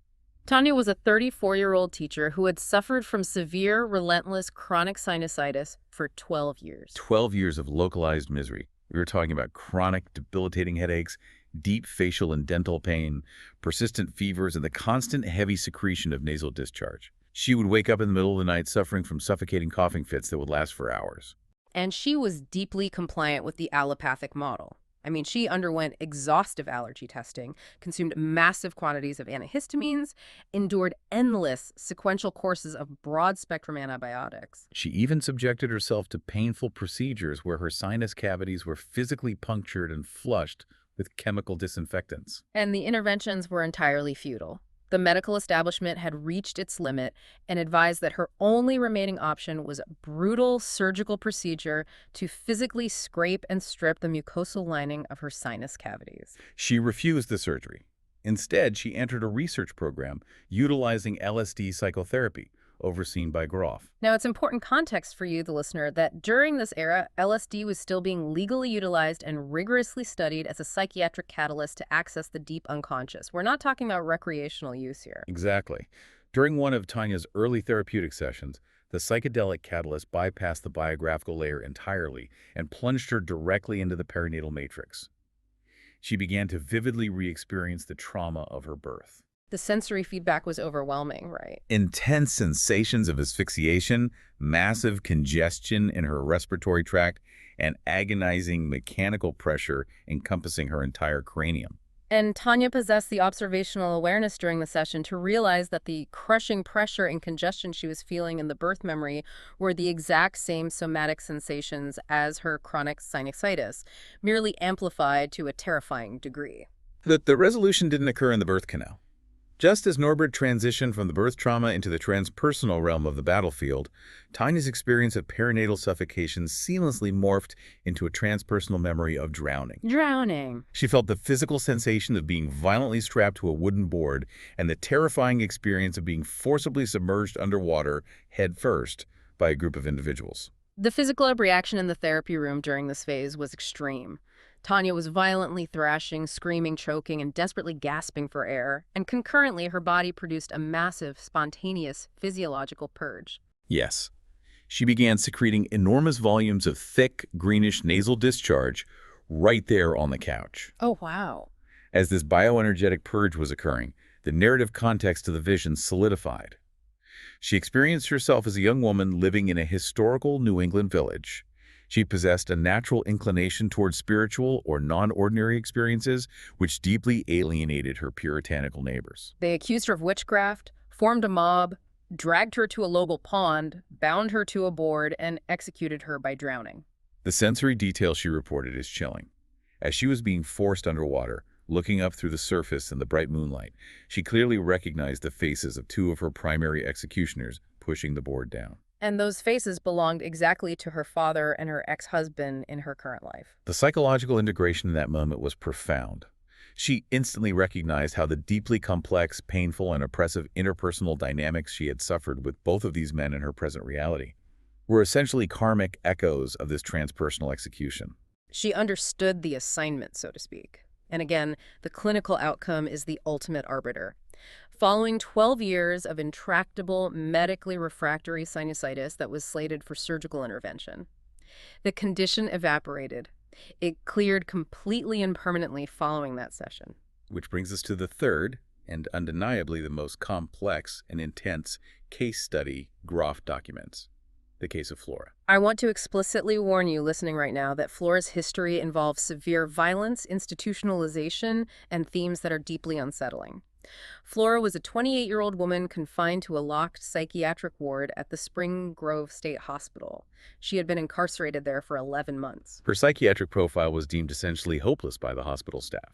[SPEAKER 1] Tanya was a 34-year-old teacher who had suffered from severe, relentless chronic sinusitis for 12 years.
[SPEAKER 2] 12 years of localized misery. We were talking about chronic, debilitating headaches, deep facial and dental pain, persistent fevers, and the constant heavy secretion of nasal discharge. She would wake up in the middle of the night suffering from suffocating coughing fits that would last for hours.
[SPEAKER 1] And she was deeply compliant with the allopathic model. I mean, she underwent exhaustive allergy testing, consumed massive quantities of antihistamines, endured endless sequential courses of broad-spectrum antibiotics.
[SPEAKER 2] She even subjected herself to painful procedures where her sinus cavities were physically punctured and flushed with chemical disinfectants.
[SPEAKER 1] And the interventions were entirely futile. The medical establishment had reached its limit and advised that her only remaining option was a brutal surgical procedure to physically scrape and strip the mucosal lining of her sinus cavities.
[SPEAKER 2] She refused the surgery. Instead, she entered a research program utilizing LSD psychotherapy, overseen by Grof.
[SPEAKER 1] Now, it's important context for you, the listener, that during this era, LSD was still being legally utilized and rigorously studied as a psychiatric catalyst to access the deep unconscious. We're not talking about recreational use here.
[SPEAKER 2] Exactly. During one of Tanya's early therapeutic sessions, the psychedelic catalyst bypassed the biographical layer entirely and plunged her directly into the perinatal matrix. She began to vividly re-experience the trauma of her birth.
[SPEAKER 1] The sensory feedback was overwhelming, right?
[SPEAKER 2] Intense sensations of asphyxiation, massive congestion in her respiratory tract, and agonizing mechanical pressure encompassing her entire cranium.
[SPEAKER 1] And Tanya possessed the observational awareness during the session to realize that the crushing pressure and congestion she was feeling in the birth memory were the exact same somatic sensations as her chronic sinusitis, merely amplified to a terrifying degree.
[SPEAKER 2] The resolution didn't occur in the birth canal. Just as Norbert transitioned from the birth trauma into the transpersonal realm of the battlefield, Tanya's experience of perinatal suffocation seamlessly morphed into a transpersonal memory of drowning.
[SPEAKER 1] Drowning.
[SPEAKER 2] She felt the physical sensation of being violently strapped to a wooden board and the terrifying experience of being forcibly submerged underwater head first by a group of individuals.
[SPEAKER 1] The physical reaction in the therapy room during this phase was extreme. Tanya was violently thrashing, screaming, choking, and desperately gasping for air, and concurrently her body produced a massive, spontaneous physiological purge.
[SPEAKER 2] Yes. She began secreting enormous volumes of thick, greenish nasal discharge right there on the couch.
[SPEAKER 1] Oh, wow.
[SPEAKER 2] As this bioenergetic purge was occurring, the narrative context of the vision solidified. She experienced herself as a young woman living in a historical New England village. She possessed a natural inclination towards spiritual or non-ordinary experiences, which deeply alienated her puritanical neighbors.
[SPEAKER 1] They accused her of witchcraft, formed a mob, dragged her to a local pond, bound her to a board, and executed her by drowning.
[SPEAKER 2] The sensory detail she reported is chilling. As she was being forced underwater, looking up through the surface in the bright moonlight, she clearly recognized the faces of two of her primary executioners pushing the board down.
[SPEAKER 1] And those faces belonged exactly to her father and her ex-husband in her current life.
[SPEAKER 2] The psychological integration in that moment was profound. She instantly recognized how the deeply complex, painful, and oppressive interpersonal dynamics she had suffered with both of these men in her present reality were essentially karmic echoes of this transpersonal execution.
[SPEAKER 1] She understood the assignment, so to speak. And again, the clinical outcome is the ultimate arbiter. Following 12 years of intractable, medically refractory sinusitis that was slated for surgical intervention, the condition evaporated. It cleared completely and permanently following that session.
[SPEAKER 2] Which brings us to the third, and undeniably the most complex and intense case study Grof documents, the case of Flora.
[SPEAKER 1] I want to explicitly warn you listening right now that Flora's history involves severe violence, institutionalization, and themes that are deeply unsettling. Flora was a 28-year-old woman confined to a locked psychiatric ward at the Spring Grove State Hospital. She had been incarcerated there for 11 months.
[SPEAKER 2] Her psychiatric profile was deemed essentially hopeless by the hospital staff.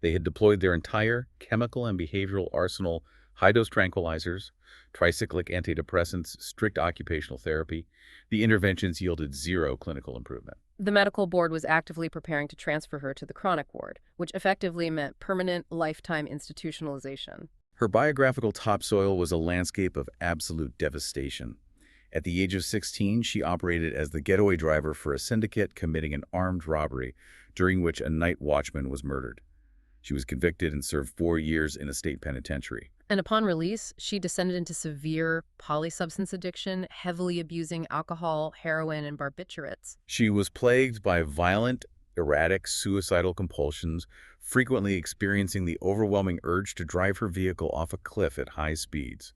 [SPEAKER 2] They had deployed their entire chemical and behavioral arsenal, high-dose tranquilizers, tricyclic antidepressants, strict occupational therapy. The interventions yielded zero clinical improvement.
[SPEAKER 1] The medical board was actively preparing to transfer her to the chronic ward, which effectively meant permanent, lifetime institutionalization.
[SPEAKER 2] Her biographical topsoil was a landscape of absolute devastation. At the age of 16, she operated as the getaway driver for a syndicate committing an armed robbery, during which a night watchman was murdered. She was convicted and served 4 years in a state penitentiary.
[SPEAKER 1] And upon release, she descended into severe polysubstance addiction, heavily abusing alcohol, heroin, and barbiturates.
[SPEAKER 2] She was plagued by violent, erratic, suicidal compulsions, frequently experiencing the overwhelming urge to drive her vehicle off a cliff at high speeds.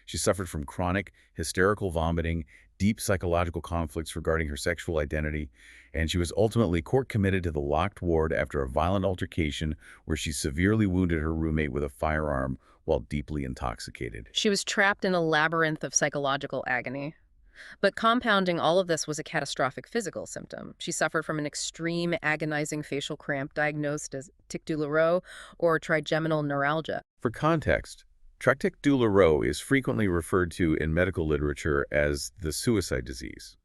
[SPEAKER 2] She suffered from chronic, hysterical vomiting, deep psychological conflicts regarding her sexual identity, and she was ultimately court-committed to the locked ward after a violent altercation where she severely wounded her roommate with a firearm while deeply intoxicated.
[SPEAKER 1] She was trapped in a labyrinth of psychological agony. But compounding all of this was a catastrophic physical symptom. She suffered from an extreme agonizing facial cramp diagnosed as tic douloureux or trigeminal neuralgia.
[SPEAKER 2] For context, tic douloureux is frequently referred to in medical literature as the suicide disease.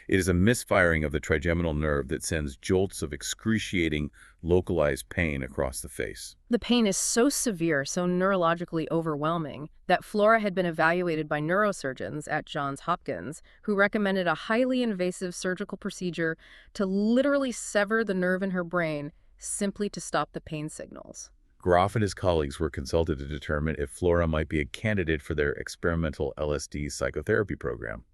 [SPEAKER 2] It is a misfiring of the trigeminal nerve that sends jolts of excruciating, localized pain across the face.
[SPEAKER 1] The pain is so severe, so neurologically overwhelming, that Flora had been evaluated by neurosurgeons at Johns Hopkins, who recommended a highly invasive surgical procedure to literally sever the nerve in her brain simply to stop the pain signals.
[SPEAKER 2] Grof and his colleagues were consulted to determine if Flora might be a candidate for their experimental LSD psychotherapy program.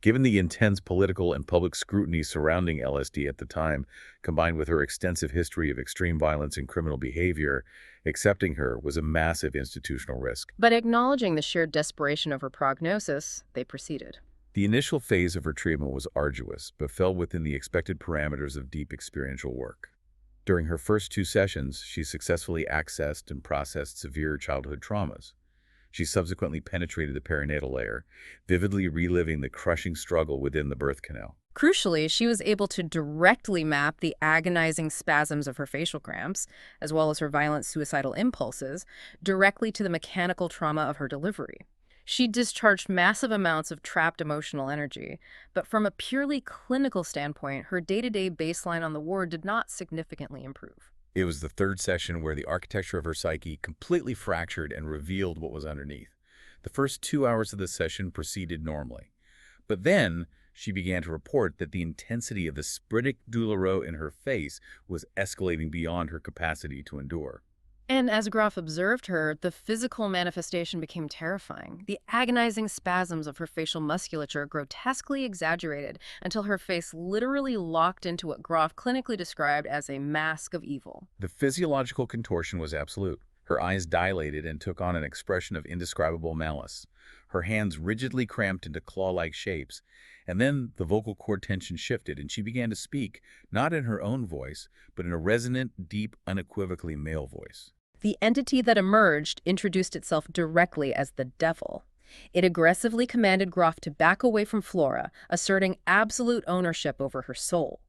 [SPEAKER 2] Given the intense political and public scrutiny surrounding LSD at the time, combined with her extensive history of extreme violence and criminal behavior, accepting her was a massive institutional risk.
[SPEAKER 1] But acknowledging the sheer desperation of her prognosis, they proceeded.
[SPEAKER 2] The initial phase of her treatment was arduous, but fell within the expected parameters of deep experiential work. During her first 2 sessions, she successfully accessed and processed severe childhood traumas. She subsequently penetrated the perinatal layer, vividly reliving the crushing struggle within the birth canal.
[SPEAKER 1] Crucially, she was able to directly map the agonizing spasms of her facial cramps, as well as her violent suicidal impulses, directly to the mechanical trauma of her delivery. She discharged massive amounts of trapped emotional energy, but from a purely clinical standpoint, her day-to-day baseline on the ward did not significantly improve.
[SPEAKER 2] It was the 3rd session where the architecture of her psyche completely fractured and revealed what was underneath. The first 2 hours of the session proceeded normally. But then, she began to report that the intensity of the tic douloureux in her face was escalating beyond her capacity to endure.
[SPEAKER 1] And as Grof observed her, the physical manifestation became terrifying. The agonizing spasms of her facial musculature grotesquely exaggerated until her face literally locked into what Grof clinically described as a mask of evil.
[SPEAKER 2] The physiological contortion was absolute. Her eyes dilated and took on an expression of indescribable malice. Her hands rigidly cramped into claw-like shapes. And then the vocal cord tension shifted, and she began to speak, not in her own voice, but in a resonant, deep, unequivocally male voice.
[SPEAKER 1] The entity that emerged introduced itself directly as the devil. It aggressively commanded Grof to back away from Flora, asserting absolute ownership over her soul.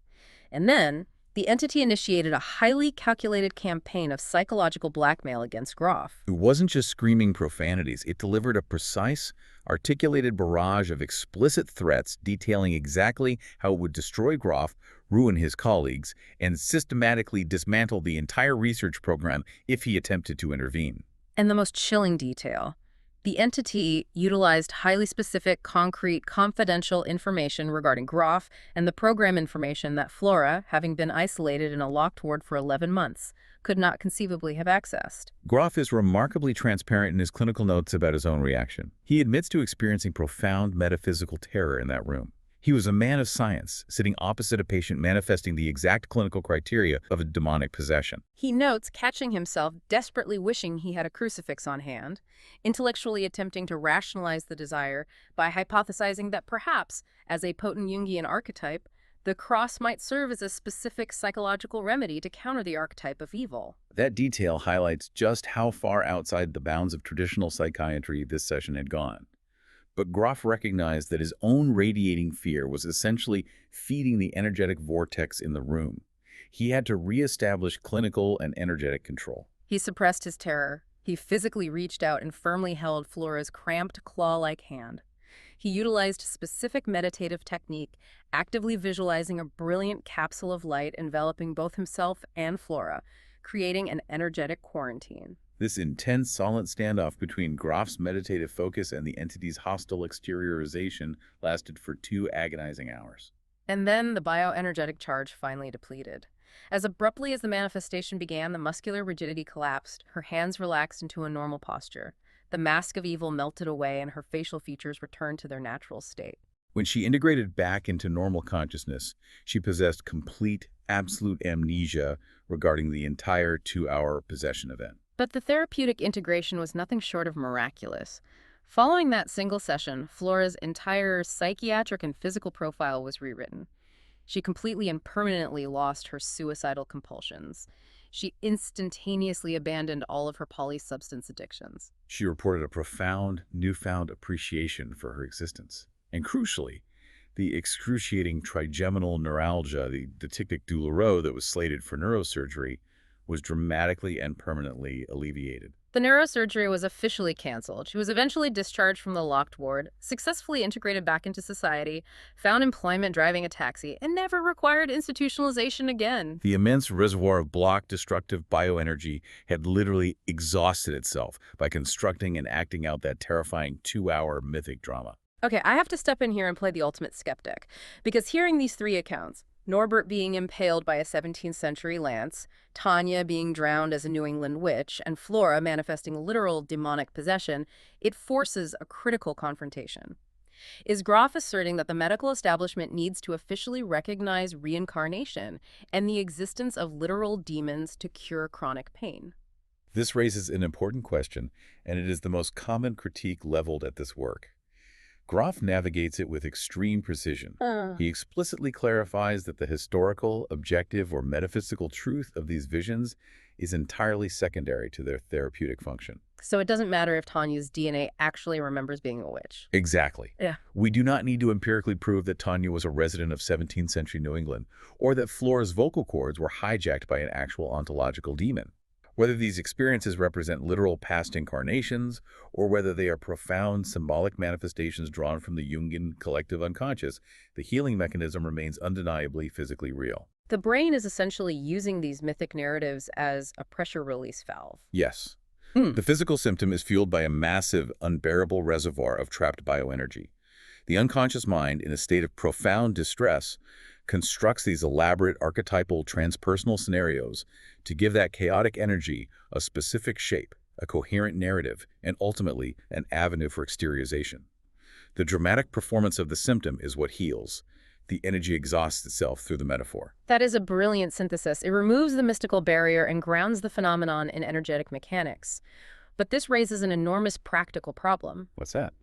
[SPEAKER 1] And then, the entity initiated a highly calculated campaign of psychological blackmail against Grof.
[SPEAKER 2] It wasn't just screaming profanities. It delivered a precise, articulated barrage of explicit threats detailing exactly how it would destroy Grof, ruin his colleagues, and systematically dismantle the entire research program if he attempted to intervene.
[SPEAKER 1] And the most chilling detail, the entity utilized highly specific, concrete, confidential information regarding Grof and the program information that Flora, having been isolated in a locked ward for 11 months, could not conceivably have accessed.
[SPEAKER 2] Grof is remarkably transparent in his clinical notes about his own reaction. He admits to experiencing profound metaphysical terror in that room. He was a man of science, sitting opposite a patient manifesting the exact clinical criteria of a demonic possession.
[SPEAKER 1] He notes catching himself desperately wishing he had a crucifix on hand, intellectually attempting to rationalize the desire by hypothesizing that perhaps, as a potent Jungian archetype, The cross might serve as a specific psychological remedy to counter the archetype of evil.
[SPEAKER 2] That detail highlights just how far outside the bounds of traditional psychiatry this session had gone. But Grof recognized that his own radiating fear was essentially feeding the energetic vortex in the room. He had to reestablish clinical and energetic control.
[SPEAKER 1] He suppressed his terror. He physically reached out and firmly held Flora's cramped, claw-like hand. He utilized a specific meditative technique, actively visualizing a brilliant capsule of light enveloping both himself and Flora, creating an energetic quarantine.
[SPEAKER 2] This intense, silent standoff between Grof's meditative focus and the entity's hostile exteriorization lasted for 2 agonizing hours.
[SPEAKER 1] And then the bioenergetic charge finally depleted. As abruptly as the manifestation began, the muscular rigidity collapsed, her hands relaxed into a normal posture. The mask of evil melted away and her facial features returned to their natural state.
[SPEAKER 2] When she integrated back into normal consciousness, she possessed complete, absolute amnesia regarding the entire 2-hour possession event.
[SPEAKER 1] But the therapeutic integration was nothing short of miraculous. Following that single session, Flora's entire psychiatric and physical profile was rewritten. She completely and permanently lost her suicidal compulsions. She instantaneously abandoned all of her polysubstance addictions.
[SPEAKER 2] She reported a profound, newfound appreciation for her existence. And crucially, the excruciating trigeminal neuralgia, the tic-tic douloureux that was slated for neurosurgery, was dramatically and permanently alleviated.
[SPEAKER 1] The neurosurgery was officially canceled. She was eventually discharged from the locked ward, successfully integrated back into society, found employment driving a taxi, and never required institutionalization again.
[SPEAKER 2] The immense reservoir of block destructive bioenergy had literally exhausted itself by constructing and acting out that terrifying 2-hour mythic drama.
[SPEAKER 1] Okay, I have to step in here and play the ultimate skeptic, because hearing these 3 accounts, Norbert being impaled by a 17th century lance, Tanya being drowned as a New England witch, and Flora manifesting literal demonic possession, it forces a critical confrontation. Is Grof asserting that the medical establishment needs to officially recognize reincarnation and the existence of literal demons to cure chronic pain?
[SPEAKER 2] This raises an important question, and it is the most common critique leveled at this work. Grof navigates it with extreme precision. He explicitly clarifies that the historical, objective, or metaphysical truth of these visions is entirely secondary to their therapeutic function.
[SPEAKER 1] So it doesn't matter if Tanya's DNA actually remembers being a witch.
[SPEAKER 2] Exactly.
[SPEAKER 1] Yeah.
[SPEAKER 2] We do not need to empirically prove that Tanya was a resident of 17th century New England, or that Flora's vocal cords were hijacked by an actual ontological demon. Whether these experiences represent literal past incarnations, or whether they are profound symbolic manifestations drawn from the Jungian collective unconscious, the healing mechanism remains undeniably physically real.
[SPEAKER 1] The brain is essentially using these mythic narratives as a pressure release valve.
[SPEAKER 2] Yes. The physical symptom is fueled by a massive, unbearable reservoir of trapped bioenergy. The unconscious mind, in a state of profound distress, constructs these elaborate archetypal transpersonal scenarios to give that chaotic energy a specific shape, a coherent narrative, and ultimately an avenue for exteriorization. The dramatic performance of the symptom is what heals. The energy exhausts itself through the metaphor.
[SPEAKER 1] That is a brilliant synthesis. It removes the mystical barrier and grounds the phenomenon in energetic mechanics. But this raises an enormous practical problem.
[SPEAKER 2] What's that?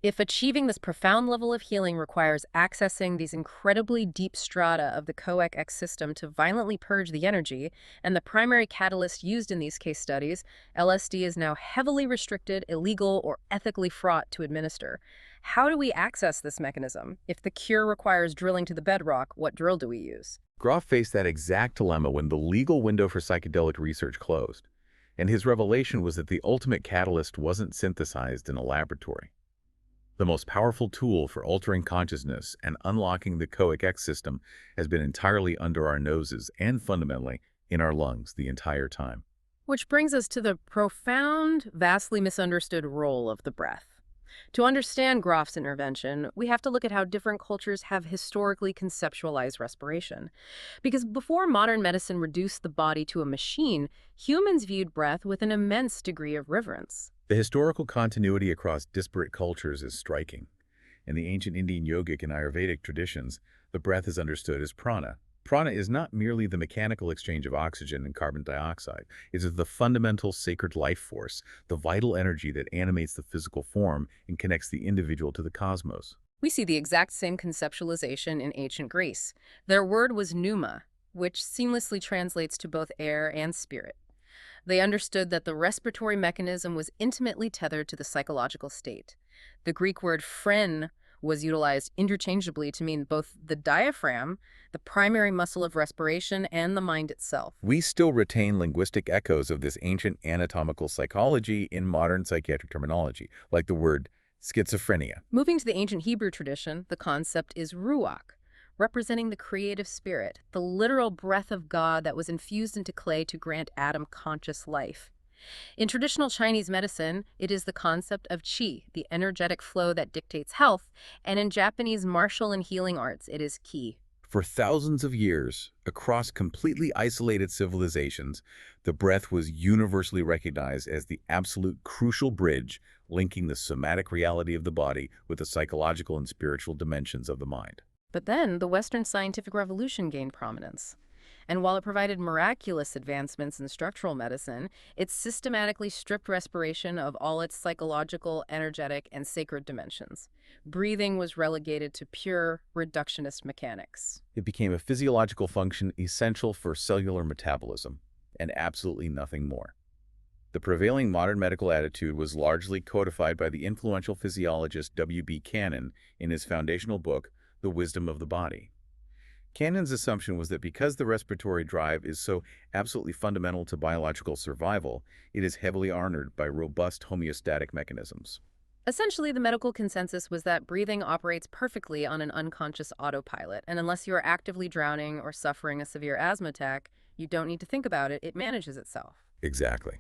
[SPEAKER 1] If achieving this profound level of healing requires accessing these incredibly deep strata of the COEX system to violently purge the energy, and the primary catalyst used in these case studies, LSD, is now heavily restricted, illegal, or ethically fraught to administer, how do we access this mechanism? If the cure requires drilling to the bedrock, what drill do we use?
[SPEAKER 2] Grof faced that exact dilemma when the legal window for psychedelic research closed, and his revelation was that the ultimate catalyst wasn't synthesized in a laboratory. The most powerful tool for altering consciousness and unlocking the COEX system has been entirely under our noses and fundamentally in our lungs the entire time.
[SPEAKER 1] Which brings us to the profound, vastly misunderstood role of the breath. To understand Grof's intervention, we have to look at how different cultures have historically conceptualized respiration. Because before modern medicine reduced the body to a machine, humans viewed breath with an immense degree of reverence.
[SPEAKER 2] The historical continuity across disparate cultures is striking. In the ancient Indian yogic and Ayurvedic traditions, the breath is understood as prana. Prana is not merely the mechanical exchange of oxygen and carbon dioxide. It is the fundamental sacred life force, the vital energy that animates the physical form and connects the individual to the cosmos.
[SPEAKER 1] We see the exact same conceptualization in ancient Greece. Their word was pneuma, which seamlessly translates to both air and spirit. They understood that the respiratory mechanism was intimately tethered to the psychological state. The Greek word phren was utilized interchangeably to mean both the diaphragm, the primary muscle of respiration, and the mind itself.
[SPEAKER 2] We still retain linguistic echoes of this ancient anatomical psychology in modern psychiatric terminology, like the word schizophrenia.
[SPEAKER 1] Moving to the ancient Hebrew tradition, the concept is ruach, representing the creative spirit, the literal breath of God that was infused into clay to grant Adam conscious life. In traditional Chinese medicine, it is the concept of qi, the energetic flow that dictates health, and in Japanese martial and healing arts, it is ki.
[SPEAKER 2] For thousands of years, across completely isolated civilizations, the breath was universally recognized as the absolute crucial bridge linking the somatic reality of the body with the psychological and spiritual dimensions of the mind.
[SPEAKER 1] But then, the Western scientific revolution gained prominence. And while it provided miraculous advancements in structural medicine, it systematically stripped respiration of all its psychological, energetic, and sacred dimensions. Breathing was relegated to pure reductionist mechanics.
[SPEAKER 2] It became a physiological function essential for cellular metabolism, and absolutely nothing more. The prevailing modern medical attitude was largely codified by the influential physiologist W.B. Cannon in his foundational book, The Wisdom of the Body. Cannon's assumption was that because the respiratory drive is so absolutely fundamental to biological survival, it is heavily armored by robust homeostatic mechanisms.
[SPEAKER 1] Essentially, the medical consensus was that breathing operates perfectly on an unconscious autopilot, and unless you are actively drowning or suffering a severe asthma attack, you don't need to think about it, it manages itself.
[SPEAKER 2] Exactly.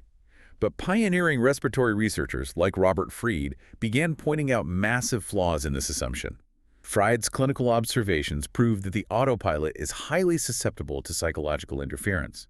[SPEAKER 2] But pioneering respiratory researchers like Robert Fried began pointing out massive flaws in this assumption. Fried's clinical observations proved that the autopilot is highly susceptible to psychological interference.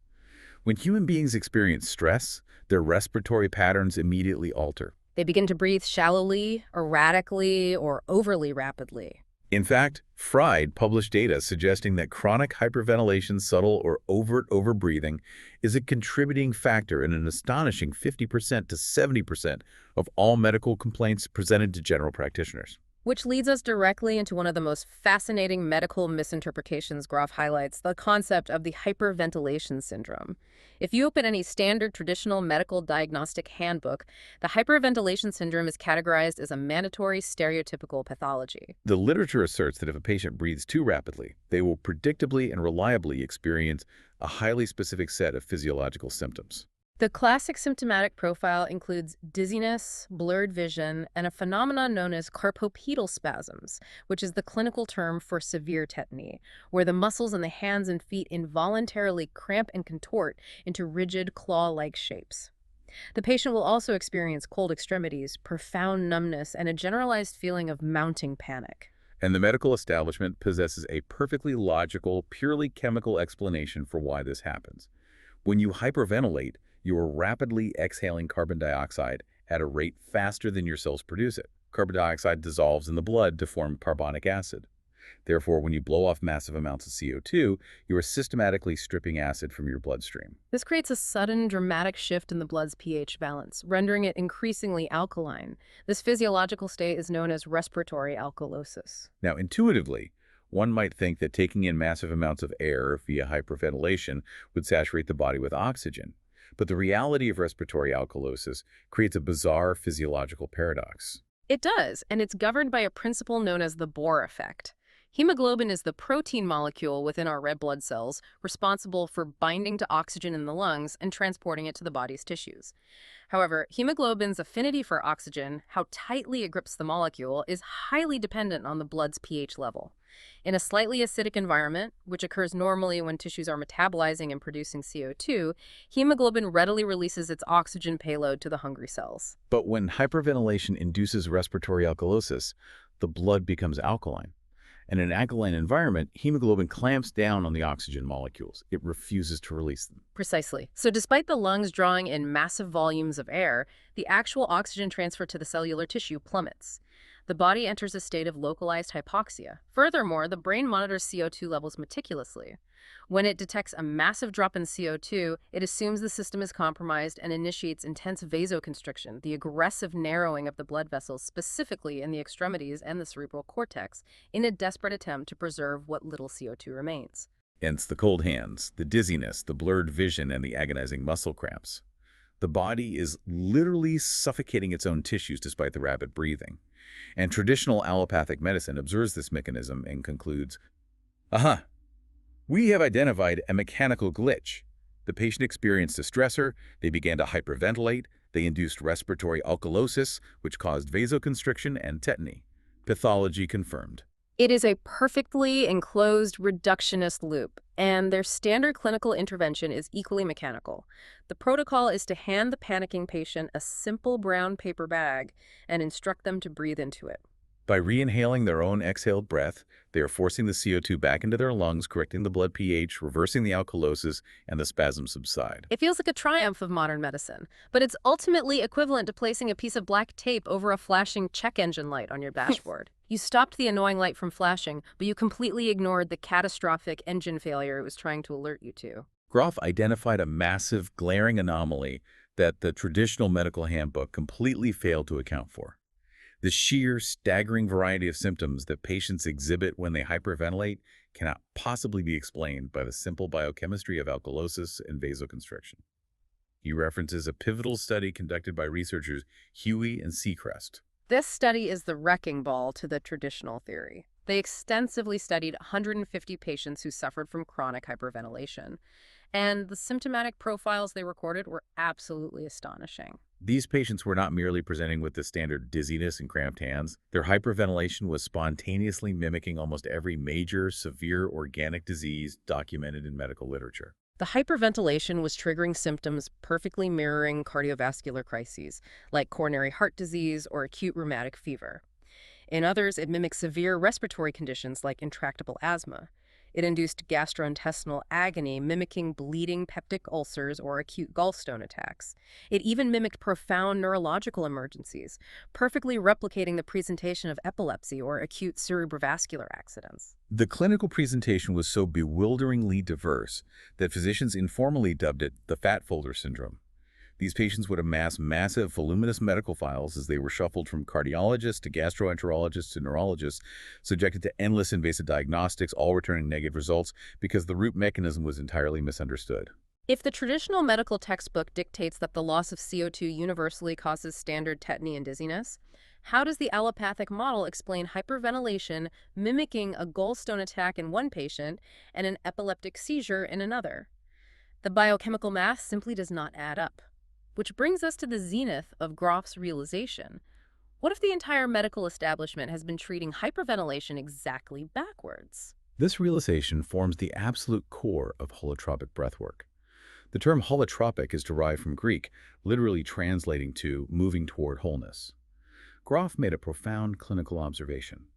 [SPEAKER 2] When human beings experience stress, their respiratory patterns immediately alter.
[SPEAKER 1] They begin to breathe shallowly, erratically, or overly rapidly.
[SPEAKER 2] In fact, Fried published data suggesting that chronic hyperventilation, subtle or overt overbreathing, is a contributing factor in an astonishing 50% to 70% of all medical complaints presented to general practitioners.
[SPEAKER 1] Which leads us directly into one of the most fascinating medical misinterpretations Grof highlights, the concept of the hyperventilation syndrome. If you open any standard traditional medical diagnostic handbook, the hyperventilation syndrome is categorized as a mandatory stereotypical pathology.
[SPEAKER 2] The literature asserts that if a patient breathes too rapidly, they will predictably and reliably experience a highly specific set of physiological symptoms.
[SPEAKER 1] The classic symptomatic profile includes dizziness, blurred vision, and a phenomenon known as carpopedal spasms, which is the clinical term for severe tetany, where the muscles in the hands and feet involuntarily cramp and contort into rigid claw-like shapes. The patient will also experience cold extremities, profound numbness, and a generalized feeling of mounting panic.
[SPEAKER 2] And the medical establishment possesses a perfectly logical, purely chemical explanation for why this happens. When you hyperventilate, you are rapidly exhaling carbon dioxide at a rate faster than your cells produce it. Carbon dioxide dissolves in the blood to form carbonic acid. Therefore, when you blow off massive amounts of CO2, you are systematically stripping acid from your bloodstream.
[SPEAKER 1] This creates a sudden, dramatic shift in the blood's pH balance, rendering it increasingly alkaline. This physiological state is known as respiratory alkalosis.
[SPEAKER 2] Now, intuitively, one might think that taking in massive amounts of air via hyperventilation would saturate the body with oxygen. But the reality of respiratory alkalosis creates a bizarre physiological paradox.
[SPEAKER 1] It does, and it's governed by a principle known as the Bohr effect. Hemoglobin is the protein molecule within our red blood cells responsible for binding to oxygen in the lungs and transporting it to the body's tissues. However, hemoglobin's affinity for oxygen, how tightly it grips the molecule, is highly dependent on the blood's pH level. In a slightly acidic environment, which occurs normally when tissues are metabolizing and producing CO2, hemoglobin readily releases its oxygen payload to the hungry cells.
[SPEAKER 2] But when hyperventilation induces respiratory alkalosis, the blood becomes alkaline. In an alkaline environment, hemoglobin clamps down on the oxygen molecules. It refuses to release them.
[SPEAKER 1] Precisely. So despite the lungs drawing in massive volumes of air, the actual oxygen transfer to the cellular tissue plummets. The body enters a state of localized hypoxia. Furthermore, the brain monitors CO2 levels meticulously. When it detects a massive drop in CO2, it assumes the system is compromised and initiates intense vasoconstriction, the aggressive narrowing of the blood vessels, specifically in the extremities and the cerebral cortex, in a desperate attempt to preserve what little CO2 remains.
[SPEAKER 2] Hence the cold hands, the dizziness, the blurred vision, and the agonizing muscle cramps. The body is literally suffocating its own tissues despite the rapid breathing. And traditional allopathic medicine observes this mechanism and concludes, aha, we have identified a mechanical glitch. The patient experienced a stressor, they began to hyperventilate, they induced respiratory alkalosis, which caused vasoconstriction and tetany. Pathology confirmed.
[SPEAKER 1] It is a perfectly enclosed reductionist loop, and their standard clinical intervention is equally mechanical. The protocol is to hand the panicking patient a simple brown paper bag and instruct them to breathe into it.
[SPEAKER 2] By re-inhaling their own exhaled breath, they are forcing the CO2 back into their lungs, correcting the blood pH, reversing the alkalosis, and the spasms subside.
[SPEAKER 1] It feels like a triumph of modern medicine, but it's ultimately equivalent to placing a piece of black tape over a flashing check engine light on your dashboard. You stopped the annoying light from flashing, but you completely ignored the catastrophic engine failure it was trying to alert you to.
[SPEAKER 2] Grof identified a massive, glaring anomaly that the traditional medical handbook completely failed to account for. The sheer, staggering variety of symptoms that patients exhibit when they hyperventilate cannot possibly be explained by the simple biochemistry of alkalosis and vasoconstriction. He references a pivotal study conducted by researchers Huey and Seacrest.
[SPEAKER 1] This study is the wrecking ball to the traditional theory. They extensively studied 150 patients who suffered from chronic hyperventilation, and the symptomatic profiles they recorded were absolutely astonishing.
[SPEAKER 2] These patients were not merely presenting with the standard dizziness and cramped hands. Their hyperventilation was spontaneously mimicking almost every major, severe organic disease documented in medical literature.
[SPEAKER 1] The hyperventilation was triggering symptoms perfectly mirroring cardiovascular crises, like coronary heart disease or acute rheumatic fever. In others, it mimicked severe respiratory conditions like intractable asthma. It induced gastrointestinal agony, mimicking bleeding peptic ulcers or acute gallstone attacks. It even mimicked profound neurological emergencies, perfectly replicating the presentation of epilepsy or acute cerebrovascular accidents.
[SPEAKER 2] The clinical presentation was so bewilderingly diverse that physicians informally dubbed it the fat folder syndrome. These patients would amass massive, voluminous medical files as they were shuffled from cardiologists to gastroenterologists to neurologists, subjected to endless invasive diagnostics, all returning negative results because the root mechanism was entirely misunderstood.
[SPEAKER 1] If the traditional medical textbook dictates that the loss of CO2 universally causes standard tetany and dizziness, how does the allopathic model explain hyperventilation mimicking a gallstone attack in one patient and an epileptic seizure in another? The biochemical math simply does not add up. Which brings us to the zenith of Grof's realization. What if the entire medical establishment has been treating hyperventilation exactly backwards?
[SPEAKER 2] This realization forms the absolute core of holotropic breathwork. The term holotropic is derived from Greek, literally translating to moving toward wholeness. Grof made a profound clinical observation.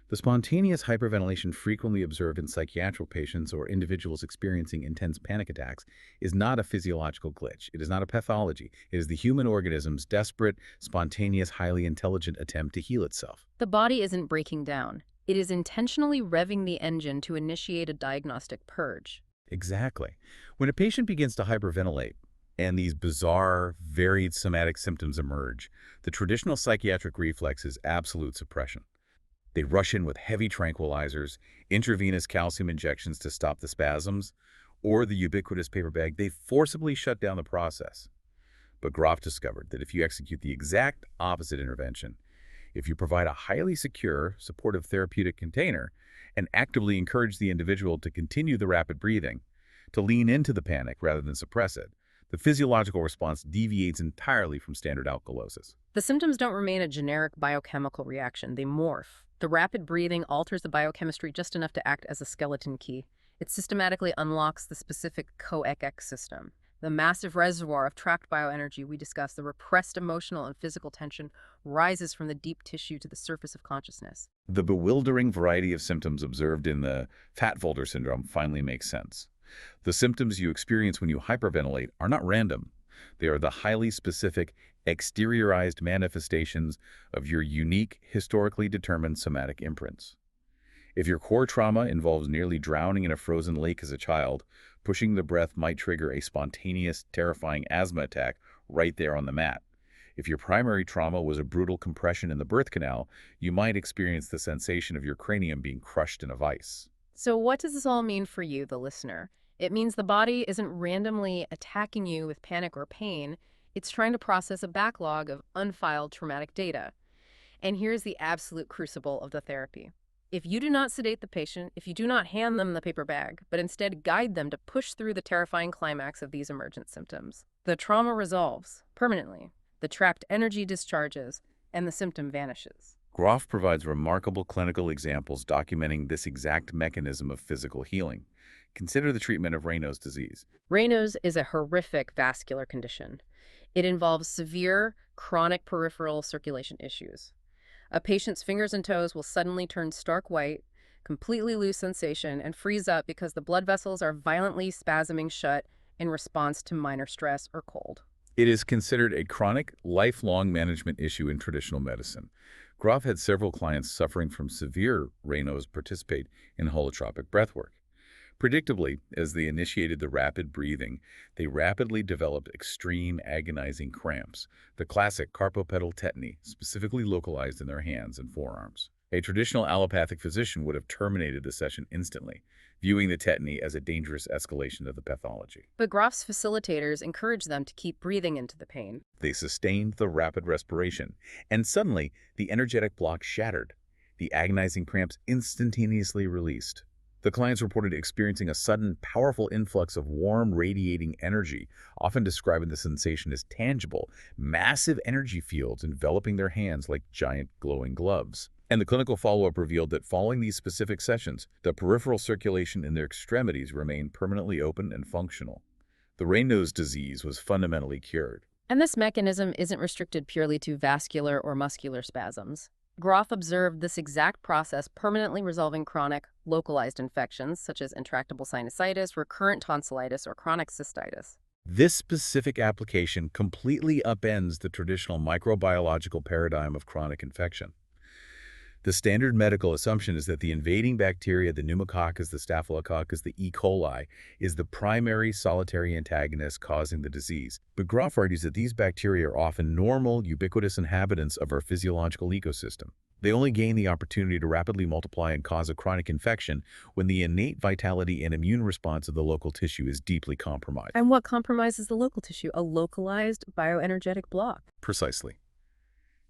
[SPEAKER 2] The spontaneous hyperventilation frequently observed in psychiatric patients or individuals experiencing intense panic attacks is not a physiological glitch. It is not a pathology. It is the human organism's desperate, spontaneous, highly intelligent attempt to heal itself.
[SPEAKER 1] The body isn't breaking down. It is intentionally revving the engine to initiate a diagnostic purge.
[SPEAKER 2] Exactly. When a patient begins to hyperventilate, and these bizarre, varied somatic symptoms emerge, the traditional psychiatric reflex is absolute suppression. They rush in with heavy tranquilizers, intravenous calcium injections to stop the spasms, or the ubiquitous paper bag. They forcibly shut down the process. But Grof discovered that if you execute the exact opposite intervention, if you provide a highly secure, supportive therapeutic container and actively encourage the individual to continue the rapid breathing, to lean into the panic rather than suppress it, the physiological response deviates entirely from standard alkalosis.
[SPEAKER 1] The symptoms don't remain a generic biochemical reaction. They morph. The rapid breathing alters the biochemistry just enough to act as a skeleton key. It systematically unlocks the specific coec system. The massive reservoir of trapped bioenergy we discussed, the repressed emotional and physical tension, rises from the deep tissue to the surface of consciousness.
[SPEAKER 2] The bewildering variety of symptoms observed in the fat folder syndrome finally makes sense. The symptoms you experience when you hyperventilate are not random. They are the highly specific, exteriorized manifestations of your unique, historically determined somatic imprints. If your core trauma involves nearly drowning in a frozen lake as a child, pushing the breath might trigger a spontaneous, terrifying asthma attack right there on the mat. If your primary trauma was a brutal compression in the birth canal, you might experience the sensation of your cranium being crushed in a vice.
[SPEAKER 1] So what does this all mean for you, the listener? It means the body isn't randomly attacking you with panic or pain. It's trying to process a backlog of unfiled traumatic data. And here's the absolute crucible of the therapy. If you do not sedate the patient, if you do not hand them the paper bag, but instead guide them to push through the terrifying climax of these emergent symptoms, the trauma resolves permanently, the trapped energy discharges, and the symptom vanishes.
[SPEAKER 2] Grof provides remarkable clinical examples documenting this exact mechanism of physical healing. Consider the treatment of Raynaud's disease.
[SPEAKER 1] Raynaud's is a horrific vascular condition. It involves severe, chronic peripheral circulation issues. A patient's fingers and toes will suddenly turn stark white, completely lose sensation, and freeze up because the blood vessels are violently spasming shut in response to minor stress or cold.
[SPEAKER 2] It is considered a chronic, lifelong management issue in traditional medicine. Grof had several clients suffering from severe Raynaud's participate in holotropic breathwork. Predictably, as they initiated the rapid breathing, they rapidly developed extreme agonizing cramps, the classic carpal pedal tetany, specifically localized in their hands and forearms. A traditional allopathic physician would have terminated the session instantly, viewing the tetany as a dangerous escalation of the pathology.
[SPEAKER 1] But Grof's facilitators encouraged them to keep breathing into the pain.
[SPEAKER 2] They sustained the rapid respiration, and suddenly the energetic block shattered. The agonizing cramps instantaneously released. The clients reported experiencing a sudden, powerful influx of warm, radiating energy, often describing the sensation as tangible, massive energy fields enveloping their hands like giant glowing gloves. And the clinical follow-up revealed that following these specific sessions, the peripheral circulation in their extremities remained permanently open and functional. The Raynaud's disease was fundamentally cured.
[SPEAKER 1] And this mechanism isn't restricted purely to vascular or muscular spasms. Grof observed this exact process permanently resolving chronic, localized infections such as intractable sinusitis, recurrent tonsillitis, or chronic cystitis.
[SPEAKER 2] This specific application completely upends the traditional microbiological paradigm of chronic infection. The standard medical assumption is that the invading bacteria, the pneumococcus, the staphylococcus, the E. coli, is the primary solitary antagonist causing the disease. But Grof argues that these bacteria are often normal, ubiquitous inhabitants of our physiological ecosystem. They only gain the opportunity to rapidly multiply and cause a chronic infection when the innate vitality and immune response of the local tissue is deeply compromised.
[SPEAKER 1] And what compromises the local tissue? A localized bioenergetic block.
[SPEAKER 2] Precisely.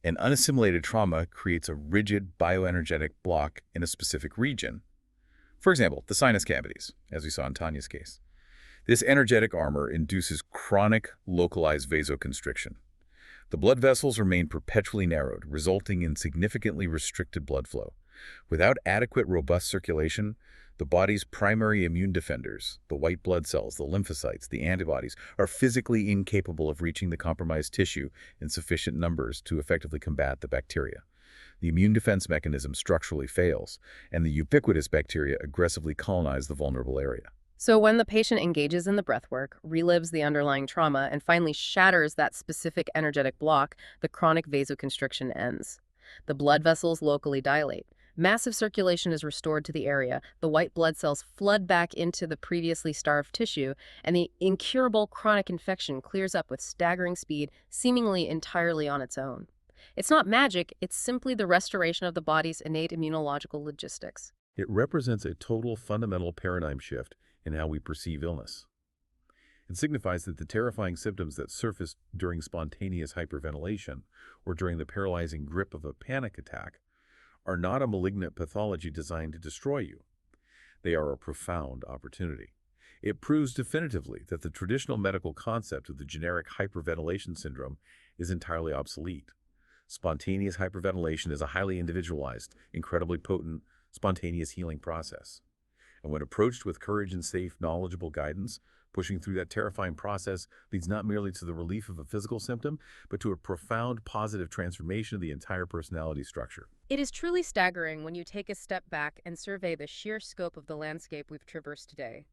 [SPEAKER 2] An unassimilated trauma creates a rigid bioenergetic block in a specific region. For example, the sinus cavities, as we saw in Tanya's case. This energetic armor induces chronic, localized vasoconstriction. The blood vessels remain perpetually narrowed, resulting in significantly restricted blood flow. Without adequate, robust circulation, the body's primary immune defenders, the white blood cells, the lymphocytes, the antibodies, are physically incapable of reaching the compromised tissue in sufficient numbers to effectively combat the bacteria. The immune defense mechanism structurally fails, and the ubiquitous bacteria aggressively colonize the vulnerable area.
[SPEAKER 1] So when the patient engages in the breathwork, relives the underlying trauma, and finally shatters that specific energetic block, the chronic vasoconstriction ends. The blood vessels locally dilate. Massive circulation is restored to the area, the white blood cells flood back into the previously starved tissue, and the incurable chronic infection clears up with staggering speed, seemingly entirely on its own. It's not magic, it's simply the restoration of the body's innate immunological logistics.
[SPEAKER 2] It represents a total fundamental paradigm shift in how we perceive illness. It signifies that the terrifying symptoms that surface during spontaneous hyperventilation or during the paralyzing grip of a panic attack are not a malignant pathology designed to destroy you. They are a profound opportunity. It proves definitively that the traditional medical concept of the generic hyperventilation syndrome is entirely obsolete. Spontaneous hyperventilation is a highly individualized, incredibly potent, spontaneous healing process. And when approached with courage and safe, knowledgeable guidance, pushing through that terrifying process leads not merely to the relief of a physical symptom, but to a profound positive transformation of the entire personality structure.
[SPEAKER 1] It is truly staggering when you take a step back and survey the sheer scope of the landscape we've traversed today.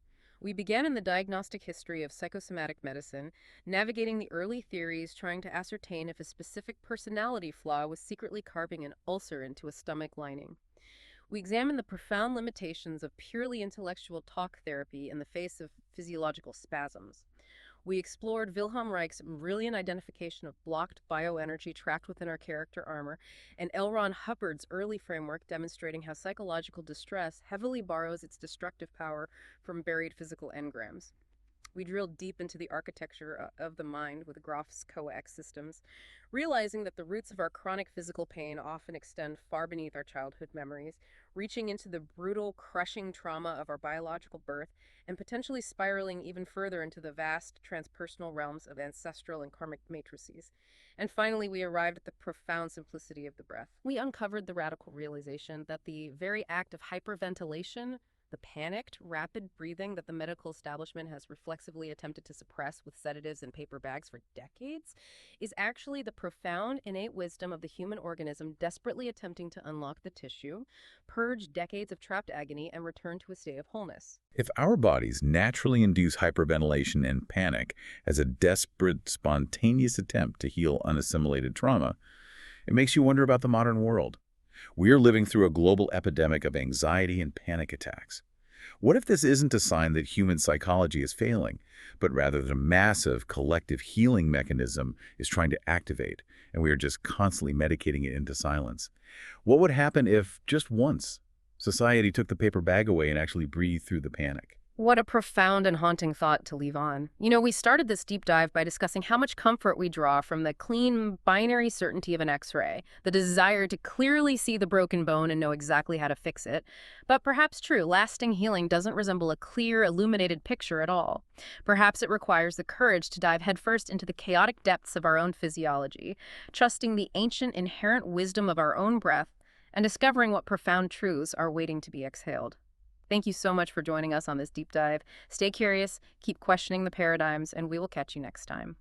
[SPEAKER 1] We began in the diagnostic history of psychosomatic medicine, navigating the early theories trying to ascertain if a specific personality flaw was secretly carving an ulcer into a stomach lining. We examined the profound limitations of purely intellectual talk therapy in the face of physiological spasms. We explored Wilhelm Reich's brilliant identification of blocked bioenergy trapped within our character armor, and L. Ron Hubbard's early framework demonstrating how psychological distress heavily borrows its destructive power from buried physical engrams. We drilled deep into the architecture of the mind with Grof's coax systems, realizing that the roots of our chronic physical pain often extend far beneath our childhood memories, reaching into the brutal, crushing trauma of our biological birth, and potentially spiraling even further into the vast transpersonal realms of ancestral and karmic matrices. And finally, we arrived at the profound simplicity of the breath. We uncovered the radical realization that the very act of hyperventilation, the panicked, rapid breathing that the medical establishment has reflexively attempted to suppress with sedatives and paper bags for decades, is actually the profound, innate wisdom of the human organism desperately attempting to unlock the tissue, purge decades of trapped agony, and return to a state of wholeness.
[SPEAKER 2] If our bodies naturally induce hyperventilation and panic as a desperate, spontaneous attempt to heal unassimilated trauma, it makes you wonder about the modern world. We are living through a global epidemic of anxiety and panic attacks. What if this isn't a sign that human psychology is failing, but rather that a massive collective healing mechanism is trying to activate, and we are just constantly medicating it into silence? What would happen if, just once, society took the paper bag away and actually breathed through the panic?
[SPEAKER 1] What a profound and haunting thought to leave on. We started this deep dive by discussing how much comfort we draw from the clean, binary certainty of an X-ray, the desire to clearly see the broken bone and know exactly how to fix it. But perhaps true, lasting healing doesn't resemble a clear, illuminated picture at all. Perhaps it requires the courage to dive headfirst into the chaotic depths of our own physiology, trusting the ancient, inherent wisdom of our own breath, and discovering what profound truths are waiting to be exhaled. Thank you so much for joining us on this deep dive. Stay curious, keep questioning the paradigms, and we will catch you next time.